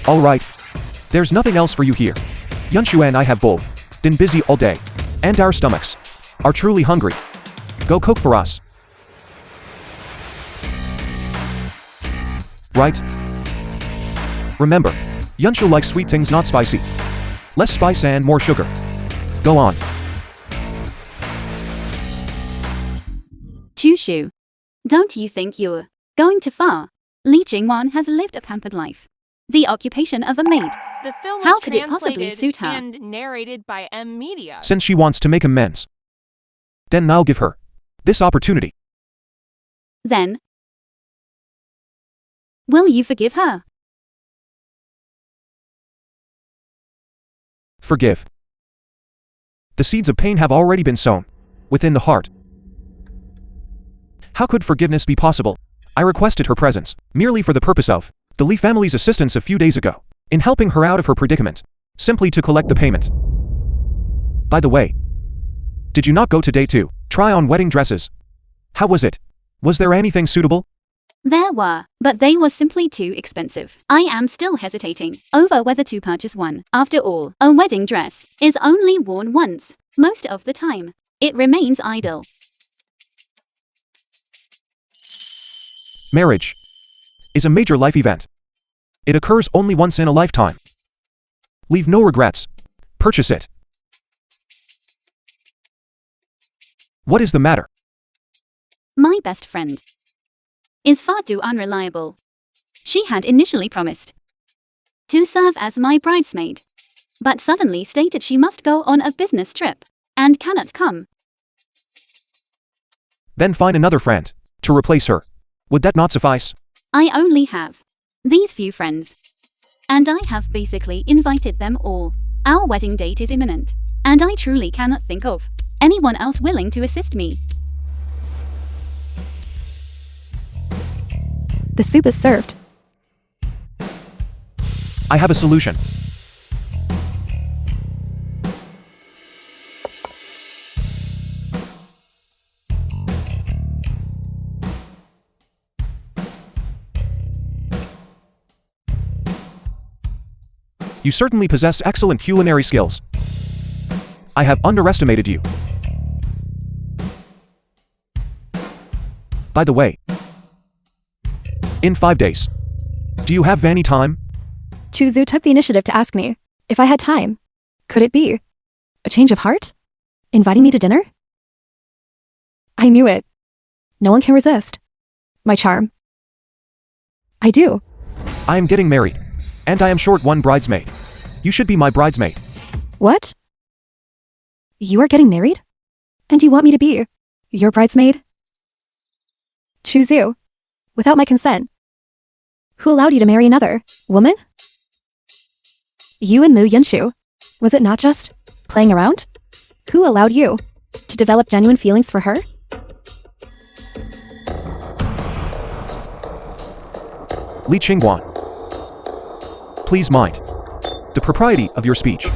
Speaker 1: All right. There's nothing else for you here. Yunshu and I have both been busy all day, and our stomachs are truly hungry. Go cook for us. Right? Remember, Yunshu likes sweet things, not spicy. Less spice and more sugar. Go on.
Speaker 2: Chushu, don't you think you're going too far? Li Qingwan has lived a pampered life. The occupation of a maid.
Speaker 6: The film
Speaker 2: How
Speaker 6: was
Speaker 2: could it possibly
Speaker 6: translated
Speaker 2: suit her?
Speaker 6: and narrated by M Media.
Speaker 1: Since she wants to make amends, then I'll give her this opportunity.
Speaker 2: Then, will you forgive her?
Speaker 1: Forgive. The seeds of pain have already been sown within the heart. How could forgiveness be possible? I requested her presence merely for the purpose of the Li family's assistance a few days ago in helping her out of her predicament, simply to collect the payment. By the way, did you not go today to try on wedding dresses? How was it? Was there anything suitable?
Speaker 2: There were, but they were simply too expensive. I am still hesitating over whether to purchase one. After all, a wedding dress is only worn once. Most of the time, it remains idle.
Speaker 1: Marriage is a major life event. It occurs only once in a lifetime. Leave no regrets. Purchase it. What is the matter?
Speaker 2: My best friend is far too unreliable. She had initially promised to serve as my bridesmaid, but suddenly stated she must go on a business trip and cannot come.
Speaker 1: Then find another friend to replace her. Would that not suffice?
Speaker 2: I only have these few friends, and I have basically invited them all. Our wedding date is imminent, and I truly cannot think of anyone else willing to assist me.
Speaker 3: The soup is served.
Speaker 1: I have a solution. You certainly possess excellent culinary skills. I have underestimated you. By the way, in 5 days, do you have any time?
Speaker 3: Chuzu took the initiative to ask me if I had time. Could it be a change of heart? Inviting me to dinner? I knew it. No one can resist my charm. I do.
Speaker 1: I am getting married, and I am short one bridesmaid. You should be my bridesmaid.
Speaker 3: What? You are getting married? And you want me to be your bridesmaid? Chuzu, without my consent. Who allowed you to marry another woman? You and Mu Yunshu. Was it not just playing around? Who allowed you to develop genuine feelings for her?
Speaker 1: Li Qingwan, please mind the propriety of your speech.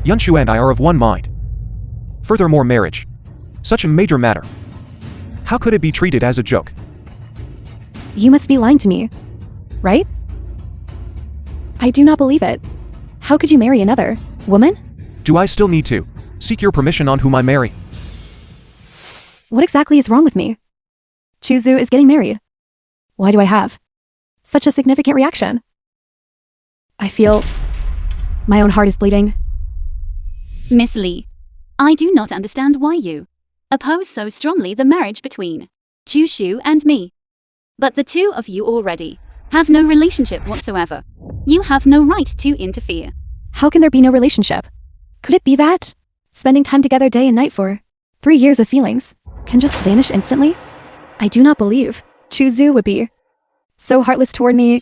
Speaker 1: Yunshu and I are of one mind. Furthermore, marriage, such a major matter. How could it be treated as a joke?
Speaker 3: You must be lying to me, right? I do not believe it. How could you marry another woman?
Speaker 1: Do I still need to seek your permission on whom I marry?
Speaker 3: What exactly is wrong with me? Chuzu is getting married. Why do I have such a significant reaction? I feel my own heart is bleeding.
Speaker 2: Miss Li, I do not understand why you oppose so strongly the marriage between Chu Shu and me. But the two of you already have no relationship whatsoever. You have no right to interfere.
Speaker 3: How can there be no relationship? Could it be that spending time together day and night for 3 years of feelings can just vanish instantly? I do not believe Chuzu would be so heartless toward me.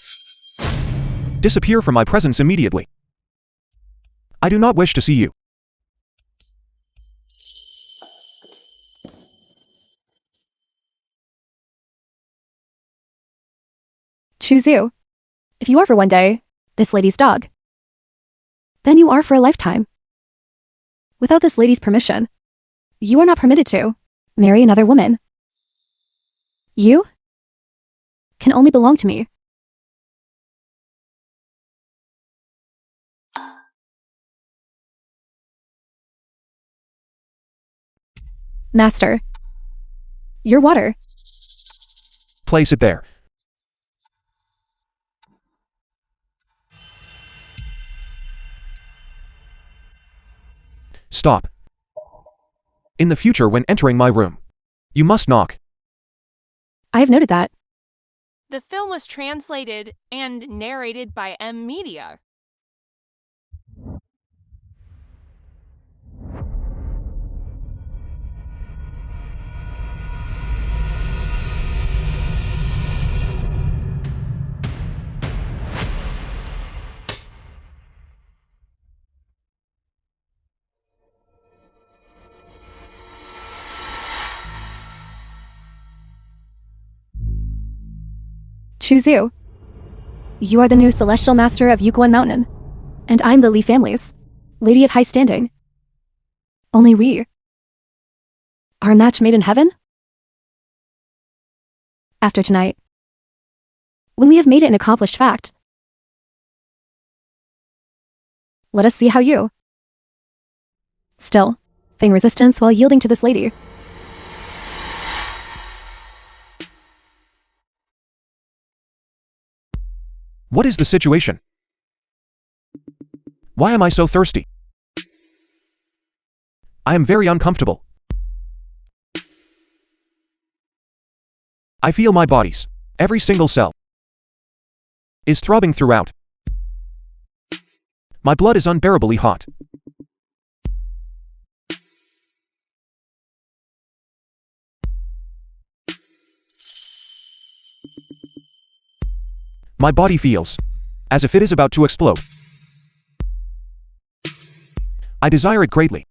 Speaker 1: Disappear from my presence immediately. I do not wish to see you.
Speaker 3: Chuzu, if you are for one day this lady's dog, then you are for a lifetime. Without this lady's permission, you are not permitted to marry another woman. You can only belong to me. Master, your water.
Speaker 1: Place it there. Stop. In the future when entering my room, you must knock.
Speaker 3: I have noted that.
Speaker 6: The film was translated and narrated by M Media.
Speaker 3: Choose you. You are the new celestial master of Qingwan Mountain, and I'm the Li family's lady of high standing. Only we are a match made in heaven? After tonight, when we have made it an accomplished fact, let us see how you still feign resistance while yielding to this lady.
Speaker 1: What is the situation? Why am I so thirsty? I am very uncomfortable. I feel my body's every single cell is throbbing throughout. My blood is unbearably hot. My body feels as if it is about to explode. I desire it greatly.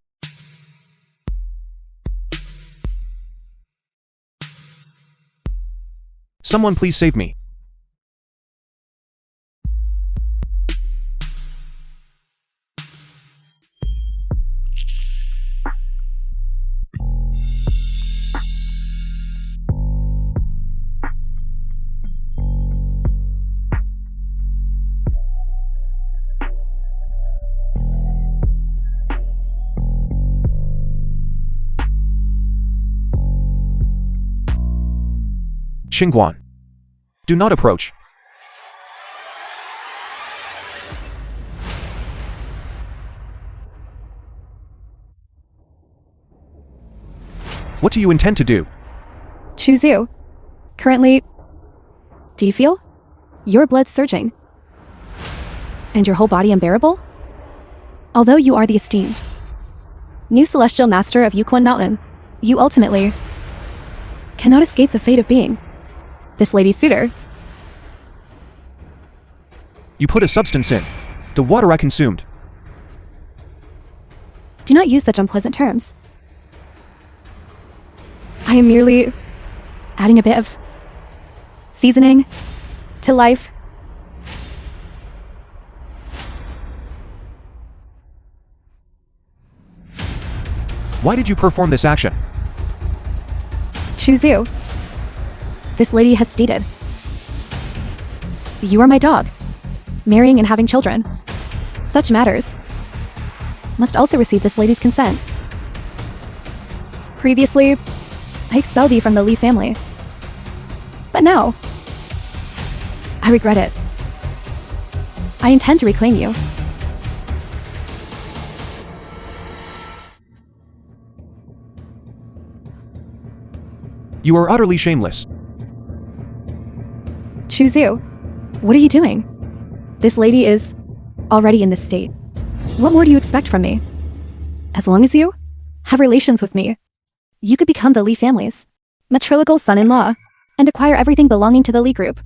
Speaker 1: Someone please save me. Qingwan. Do not approach. What do you intend to do?
Speaker 3: Choose you. Currently, do you feel your blood surging and your whole body unbearable? Although you are the esteemed new celestial master of Qingwan Mountain, you ultimately cannot escape the fate of being this lady's suitor.
Speaker 1: You put a substance in the water I consumed.
Speaker 3: Do not use such unpleasant terms. I am merely adding a bit of seasoning to life.
Speaker 1: Why did you perform this action?
Speaker 3: Choose you. This lady has stated, you are my dog. Marrying and having children, such matters must also receive this lady's consent. Previously, I expelled you from the Li family, but now I regret it. I intend to reclaim you.
Speaker 1: You are utterly shameless.
Speaker 3: Choose you. What are you doing? This lady is already in this state. What more do you expect from me? As long as you have relations with me, you could become the Li family's matrilocal son-in-law and acquire everything belonging to the Li group.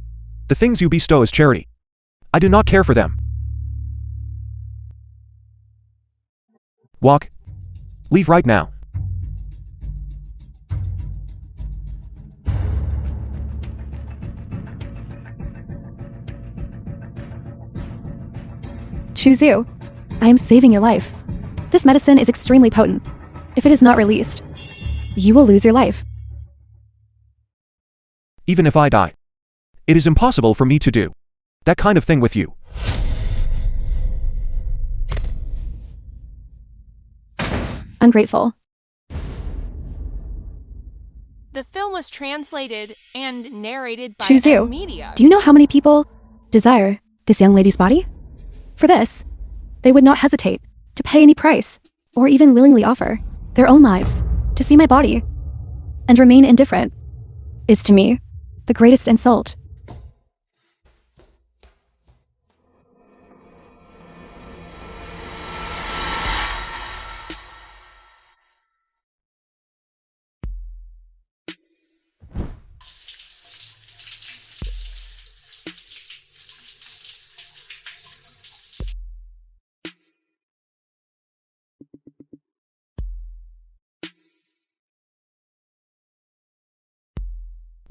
Speaker 1: The things you bestow as charity, I do not care for them. Walk. Leave right now.
Speaker 3: Choose you. I am saving your life. This medicine is extremely potent. If it is not released, you will lose your life.
Speaker 1: Even if I die, it is impossible for me to do that kind of thing with you.
Speaker 3: Ungrateful.
Speaker 6: The film was translated and narrated by
Speaker 3: Choose you.
Speaker 6: M Media.
Speaker 3: Do you know how many people desire this young lady's body? For this, they would not hesitate to pay any price, or even willingly offer their own lives to see my body. And remain indifferent is to me the greatest insult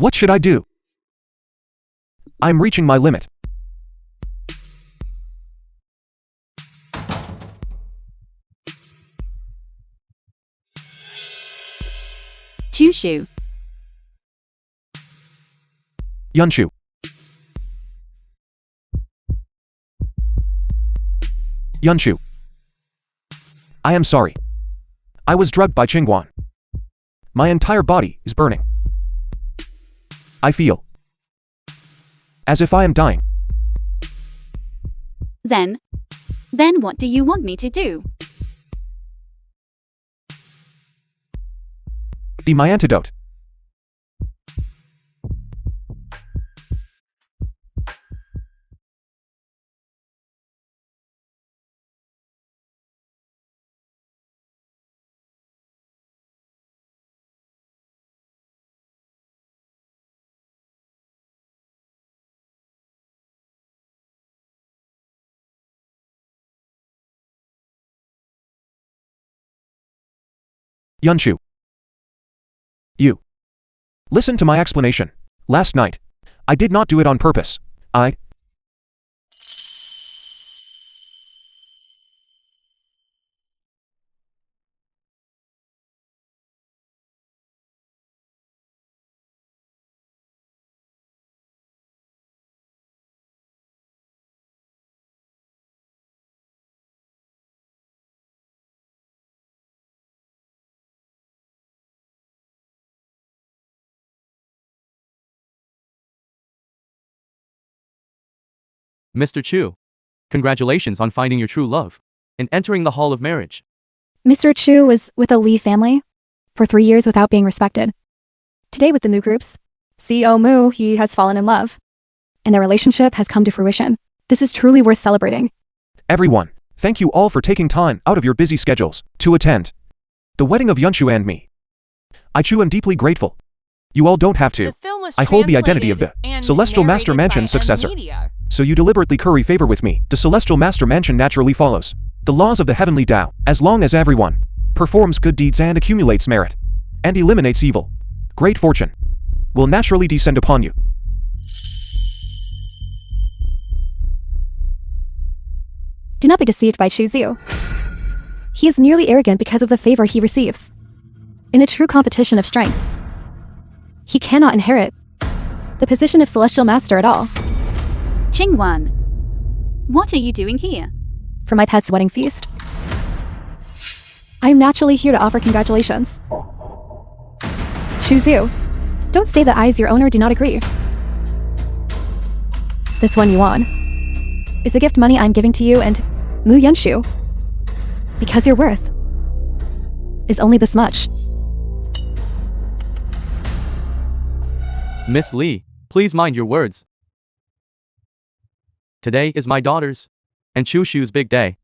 Speaker 1: What should I do? I'm reaching my limit.
Speaker 2: Chushu.
Speaker 1: Yunshu. Yunshu. I am sorry. I was drugged by Qingwan. My entire body is burning. I feel as if I am dying.
Speaker 2: Then what do you want me to do?
Speaker 1: Be my antidote. Yunshu. You. Listen to my explanation. Last night, I did not do it on purpose.
Speaker 5: Mr. Chu, congratulations on finding your true love and entering the hall of marriage.
Speaker 3: Mr. Chu was with the Lee family for 3 years without being respected. Today with the Mu groups, CEO Mu, he has fallen in love, and their relationship has come to fruition. This is truly worth celebrating.
Speaker 1: Everyone, thank you all for taking time out of your busy schedules to attend the wedding of Yunshu and me. I Chu am deeply grateful. You all don't have to.
Speaker 6: The film was
Speaker 1: I hold the identity of the
Speaker 6: translated and
Speaker 1: Celestial Master
Speaker 6: narrated
Speaker 1: Mansion
Speaker 6: by
Speaker 1: successor.
Speaker 6: M-Media.
Speaker 1: So you deliberately curry favor with me. The Celestial Master Mansion naturally follows the laws of the Heavenly Tao. As long as everyone performs good deeds and accumulates merit and eliminates evil, great fortune will naturally descend upon you.
Speaker 3: Do not be deceived by Chu Xiu. He is nearly arrogant because of the favor he receives. In a true competition of strength, he cannot inherit the position of Celestial Master at all.
Speaker 2: Qingwan, what are you doing here?
Speaker 3: For my pet's wedding feast, I am naturally here to offer congratulations. Chu Xiu, don't say that I as your owner do not agree. This 1 yuan is the gift money I'm giving to you and Mu Yunshu, because your worth is only this much.
Speaker 5: Miss Lee, please mind your words. Today is my daughter's and Chu Shu's big day.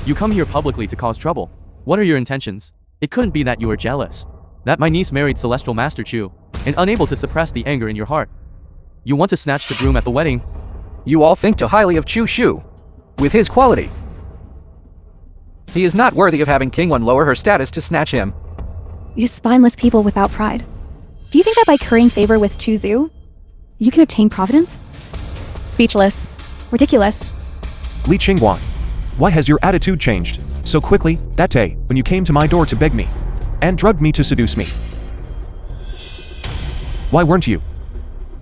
Speaker 5: You come here publicly to cause trouble. What are your intentions? It couldn't be that you are jealous that my niece married Celestial Master Chu and unable to suppress the anger in your heart. You want to snatch the groom at the wedding.
Speaker 4: You all think too highly of Chu Shu. With his quality, he is not worthy of having Qingwan lower her status to snatch him.
Speaker 3: You spineless people without pride. Do you think that by currying favor with Chu Xiu, you can obtain providence? Speechless. Ridiculous.
Speaker 1: Li Qingwan, why has your attitude changed so quickly that day when you came to my door to beg me and drugged me to seduce me? Why weren't you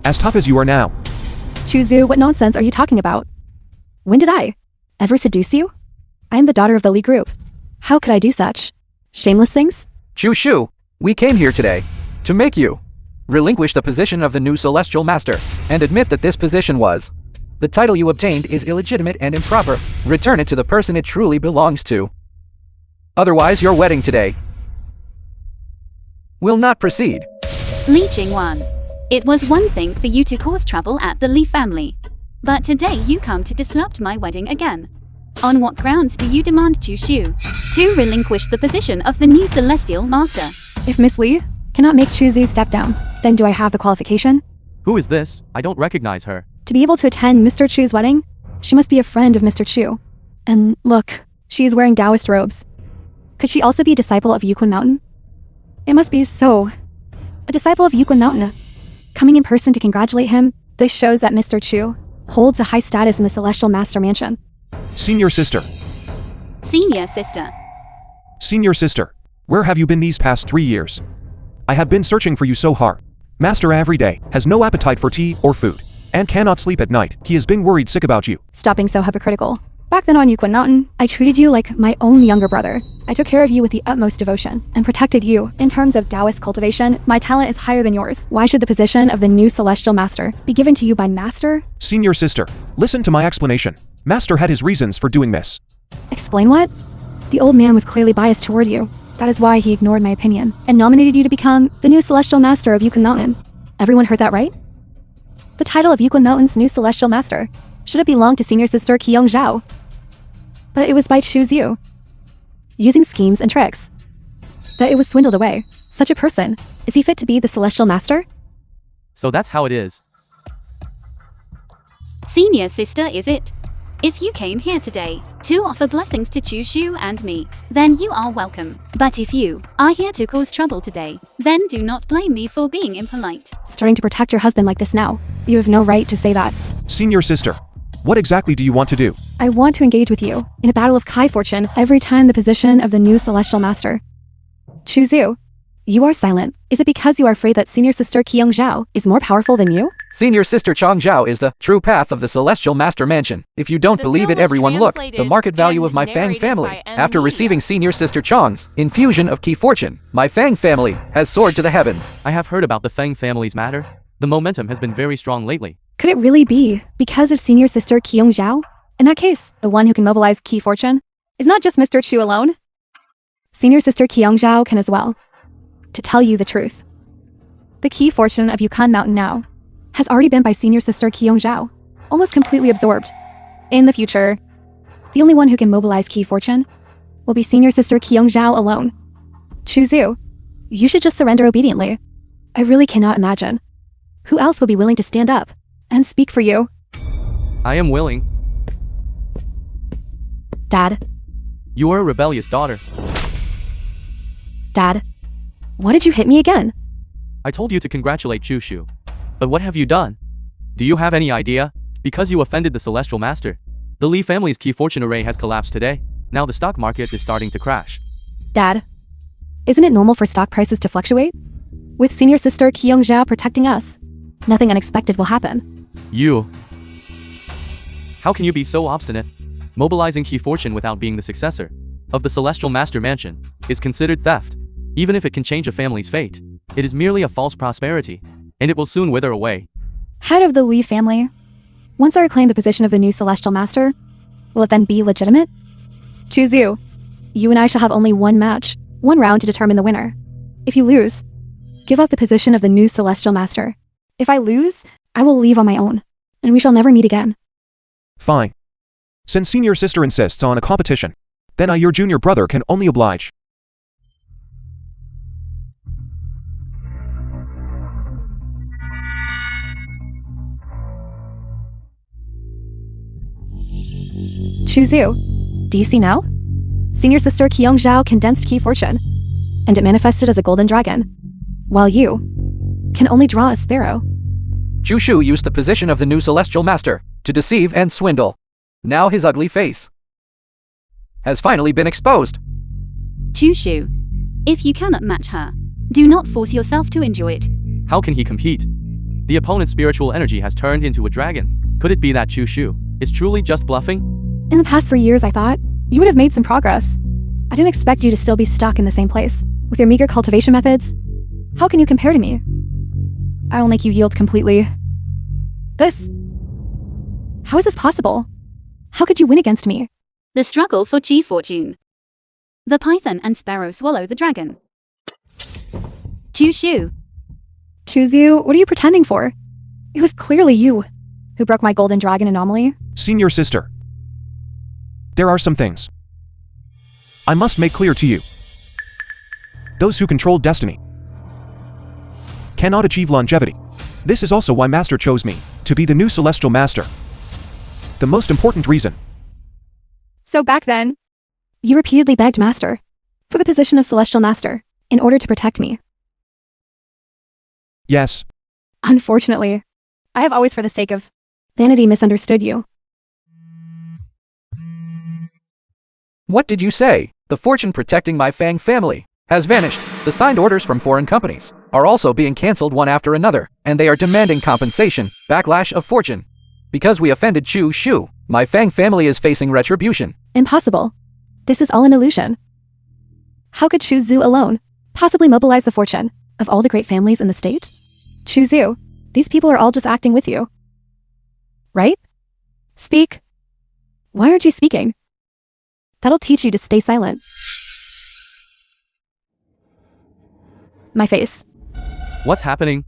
Speaker 1: as tough as you are now?
Speaker 3: Chu Xiu, what nonsense are you talking about? When did I ever seduce you? I am the daughter of the Li group. How could I do such shameless things?
Speaker 4: Chu Shu, we came here today to make you relinquish the position of the new Celestial Master and admit that this position was the title you obtained is illegitimate and improper. Return it to the person it truly belongs to. Otherwise, your wedding today will not proceed.
Speaker 2: Li Qingwan, it was one thing for you to cause trouble at the Li family, but today you come to disrupt my wedding again. On what grounds do you demand Chu Shu to relinquish the position of the new Celestial Master?
Speaker 3: If Miss Li cannot make Chu Xiu step down, then do I have the qualification?
Speaker 5: Who is this? I don't recognize her.
Speaker 3: To be able to attend Mr. Chu's wedding, she must be a friend of Mr. Chu. And look, she is wearing Taoist robes. Could she also be a disciple of Yuquan Mountain? It must be so. A disciple of Yuquan Mountain Coming in person to congratulate him, this shows that Mr. Chu holds a high status in the Celestial Master Mansion.
Speaker 1: Senior sister.
Speaker 2: Senior sister.
Speaker 1: Senior sister. Where have you been these past 3 years? I have been searching for you so hard. Master every day has no appetite for tea or food, and cannot sleep at night. He is being worried sick about you.
Speaker 3: Stop being so hypocritical. Back then on Qingwan Mountain, I treated you like my own younger brother. I took care of you with the utmost devotion and protected you. In terms of Taoist cultivation, my talent is higher than yours. Why should the position of the new Celestial Master be given to you by Master?
Speaker 1: Senior sister, listen to my explanation. Master had his reasons for doing this.
Speaker 3: Explain what? The old man was clearly biased toward you. That is why he ignored my opinion and nominated you to become the new Celestial Master of Qingwan Mountain. Everyone heard that right? The title of Qingwan Mountain's new Celestial Master should have belonged to Senior Sister Qiyong Zhao. But it was by Chu Xiu, using schemes and tricks, that it was swindled away. Such a person, is he fit to be the Celestial Master?
Speaker 5: So that's how it is.
Speaker 2: Senior sister, is it? If you came here today to offer blessings to Chu Shu and me, then you are welcome. But if you are here to cause trouble today, then do not blame me for being impolite.
Speaker 3: Starting to protect your husband like this now. You have no right to say that.
Speaker 1: Senior sister, what exactly do you want to do?
Speaker 3: I want to engage with you in a battle of Kai Fortune every time the position of the new Celestial Master. Chu Xiu, you are silent. Is it because you are afraid that Senior Sister Qiyong Zhao is more powerful than you?
Speaker 4: Senior Sister Chong Zhao is the true path of the Celestial Master Mansion. If you don't
Speaker 6: The
Speaker 4: believe it,
Speaker 6: film was
Speaker 4: everyone look. The
Speaker 6: translated
Speaker 4: market value
Speaker 6: and
Speaker 4: of my Fang
Speaker 6: narrated
Speaker 4: family.
Speaker 6: by M.
Speaker 4: After
Speaker 6: Media.
Speaker 4: receiving Senior Sister Chong's infusion of Key Fortune, my Fang family has soared to the heavens.
Speaker 5: I have heard about the Fang family's matter. The momentum has been very strong lately.
Speaker 3: Could it really be because of Senior Sister Qiyong Zhao? In that case, the one who can mobilize Key Fortune is not just Mr. Chu alone. Senior Sister Qiyong Zhao can as well. To tell you the truth, the Key Fortune of Yukon Mountain now has already been by Senior Sister Qiyong Zhao, almost completely absorbed. In the future, the only one who can mobilize Key Fortune will be Senior Sister Qiyong Zhao alone. Chu Xiu, you should just surrender obediently. I really cannot imagine who else will be willing to stand up and speak for you.
Speaker 5: I am willing.
Speaker 3: Dad,
Speaker 5: You are a rebellious daughter.
Speaker 3: Dad, why did you hit me again?
Speaker 5: I told you to congratulate Chu Shu. But what have you done? Do you have any idea? Because you offended the Celestial Master. The Li family's Key Fortune array has collapsed today. Now the stock market is starting to crash.
Speaker 3: Dad, isn't it normal for stock prices to fluctuate? With Senior Sister Qiyong Zhao protecting us, nothing unexpected will happen.
Speaker 5: You. How can you be so obstinate? Mobilizing Key Fortune without being the successor of the Celestial Master Mansion is considered theft. Even if it can change a family's fate, it is merely a false prosperity, and it will soon wither away.
Speaker 3: Head of the Li family, once I reclaim the position of the new Celestial Master, will it then be legitimate? Choose you. You and I shall have only one match, one round to determine the winner. If you lose, give up the position of the new Celestial Master. If I lose, I will leave on my own, and we shall never meet again.
Speaker 1: Fine. Since senior sister insists on a competition, then I, your junior brother, can only oblige.
Speaker 3: Choose you. Do you see now? Senior Sister Qiyong Zhao condensed Key Fortune, and it manifested as a golden dragon, while you can only draw a sparrow.
Speaker 4: Chu Shu used the position of the new Celestial Master to deceive and swindle. Now his ugly face has finally been exposed.
Speaker 2: Chu Shu, if you cannot match her, do not force yourself to enjoy it.
Speaker 5: How can he compete? The opponent's spiritual energy has turned into a dragon. Could it be that Chu Shu is truly just bluffing?
Speaker 3: In the past 3 years, I thought you would have made some progress. I didn't expect you to still be stuck in the same place. With your meager cultivation methods, how can you compare to me? I will make you yield completely. How is this possible? How could you win against me?
Speaker 2: The struggle for Chi Fortune. The python and sparrow swallow the dragon. Chu Shu,
Speaker 3: Choose you? What are you pretending for? It was clearly you who broke my golden dragon anomaly.
Speaker 1: Senior sister, there are some things I must make clear to you. Those who control destiny cannot achieve longevity. This is also why Master chose me to be the new Celestial Master. The most important reason.
Speaker 3: So back then, you repeatedly begged Master for the position of Celestial Master in order to protect me.
Speaker 1: Yes,
Speaker 3: Unfortunately, I have always, for the sake of vanity, misunderstood you.
Speaker 4: What did you say? The fortune protecting my Fang family has vanished. The signed orders from foreign companies are also being cancelled one after another, and they are demanding compensation, backlash of fortune. Because we offended Chu Shu, my Fang family is facing retribution.
Speaker 3: Impossible. This is all an illusion. How could Chu Zhu alone possibly mobilize the fortune of all the great families in the state? Chu Zhu, these people are all just acting with you. Right? Speak. Why aren't you speaking? That'll teach you to stay silent. My face.
Speaker 5: What's happening?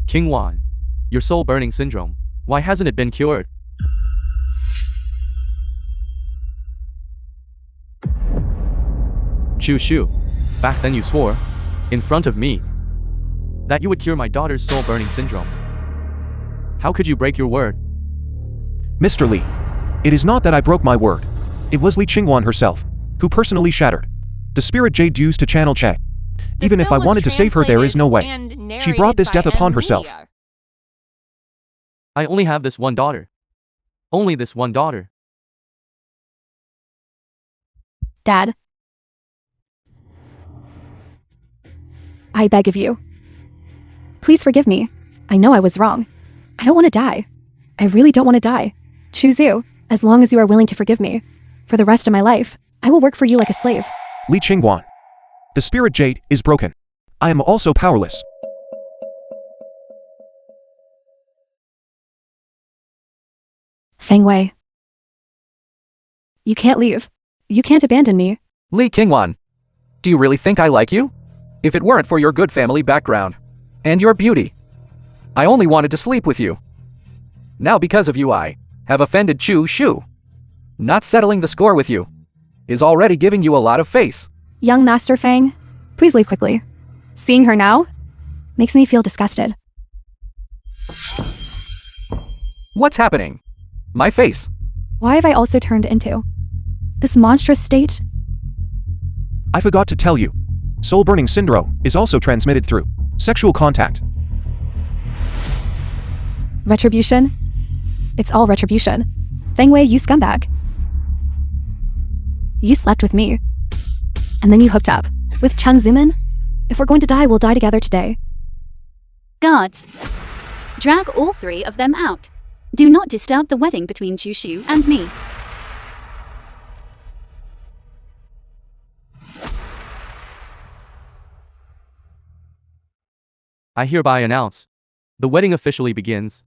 Speaker 5: Qingwan, your soul burning syndrome. Why hasn't it been cured? Chu Shu, back then you swore, in front of me, that you would cure my daughter's soul burning syndrome. How could you break your word?
Speaker 1: Mr. Li, it is not that I broke my word. It was Li Qingwan herself, who personally shattered the spirit jade used to channel Che. Even if I wanted to save her, there is no way. She brought this death upon herself.
Speaker 5: I only have this one daughter. Only this one daughter.
Speaker 3: Dad. I beg of you. Please forgive me. I know I was wrong. I don't want to die. I really don't want to die. Choose you, as long as you are willing to forgive me. For the rest of my life, I will work for you like a slave.
Speaker 1: Li Qingwan. The spirit jade is broken. I am also powerless.
Speaker 3: Feng Wei. You can't leave. You can't abandon me.
Speaker 4: Li Qingwan, do you really think I like you? If it weren't for your good family background and your beauty, I only wanted to sleep with you. Now because of you I have offended Chu Shu. Not settling the score with you is already giving you a lot of face.
Speaker 3: Young Master Feng, please leave quickly. Seeing her now makes me feel disgusted.
Speaker 4: What's happening? My face.
Speaker 3: Why have I also turned into this monstrous state?
Speaker 1: I forgot to tell you. Soul burning syndrome is also transmitted through sexual contact.
Speaker 3: Retribution? It's all retribution. Feng Wei, you scumbag. You slept with me. And then you hooked up with Chen Zuman? If we're going to die, we'll die together today.
Speaker 2: Guards, drag all three of them out. Do not disturb the wedding between Chu Shu and me.
Speaker 5: I hereby announce, the wedding officially begins.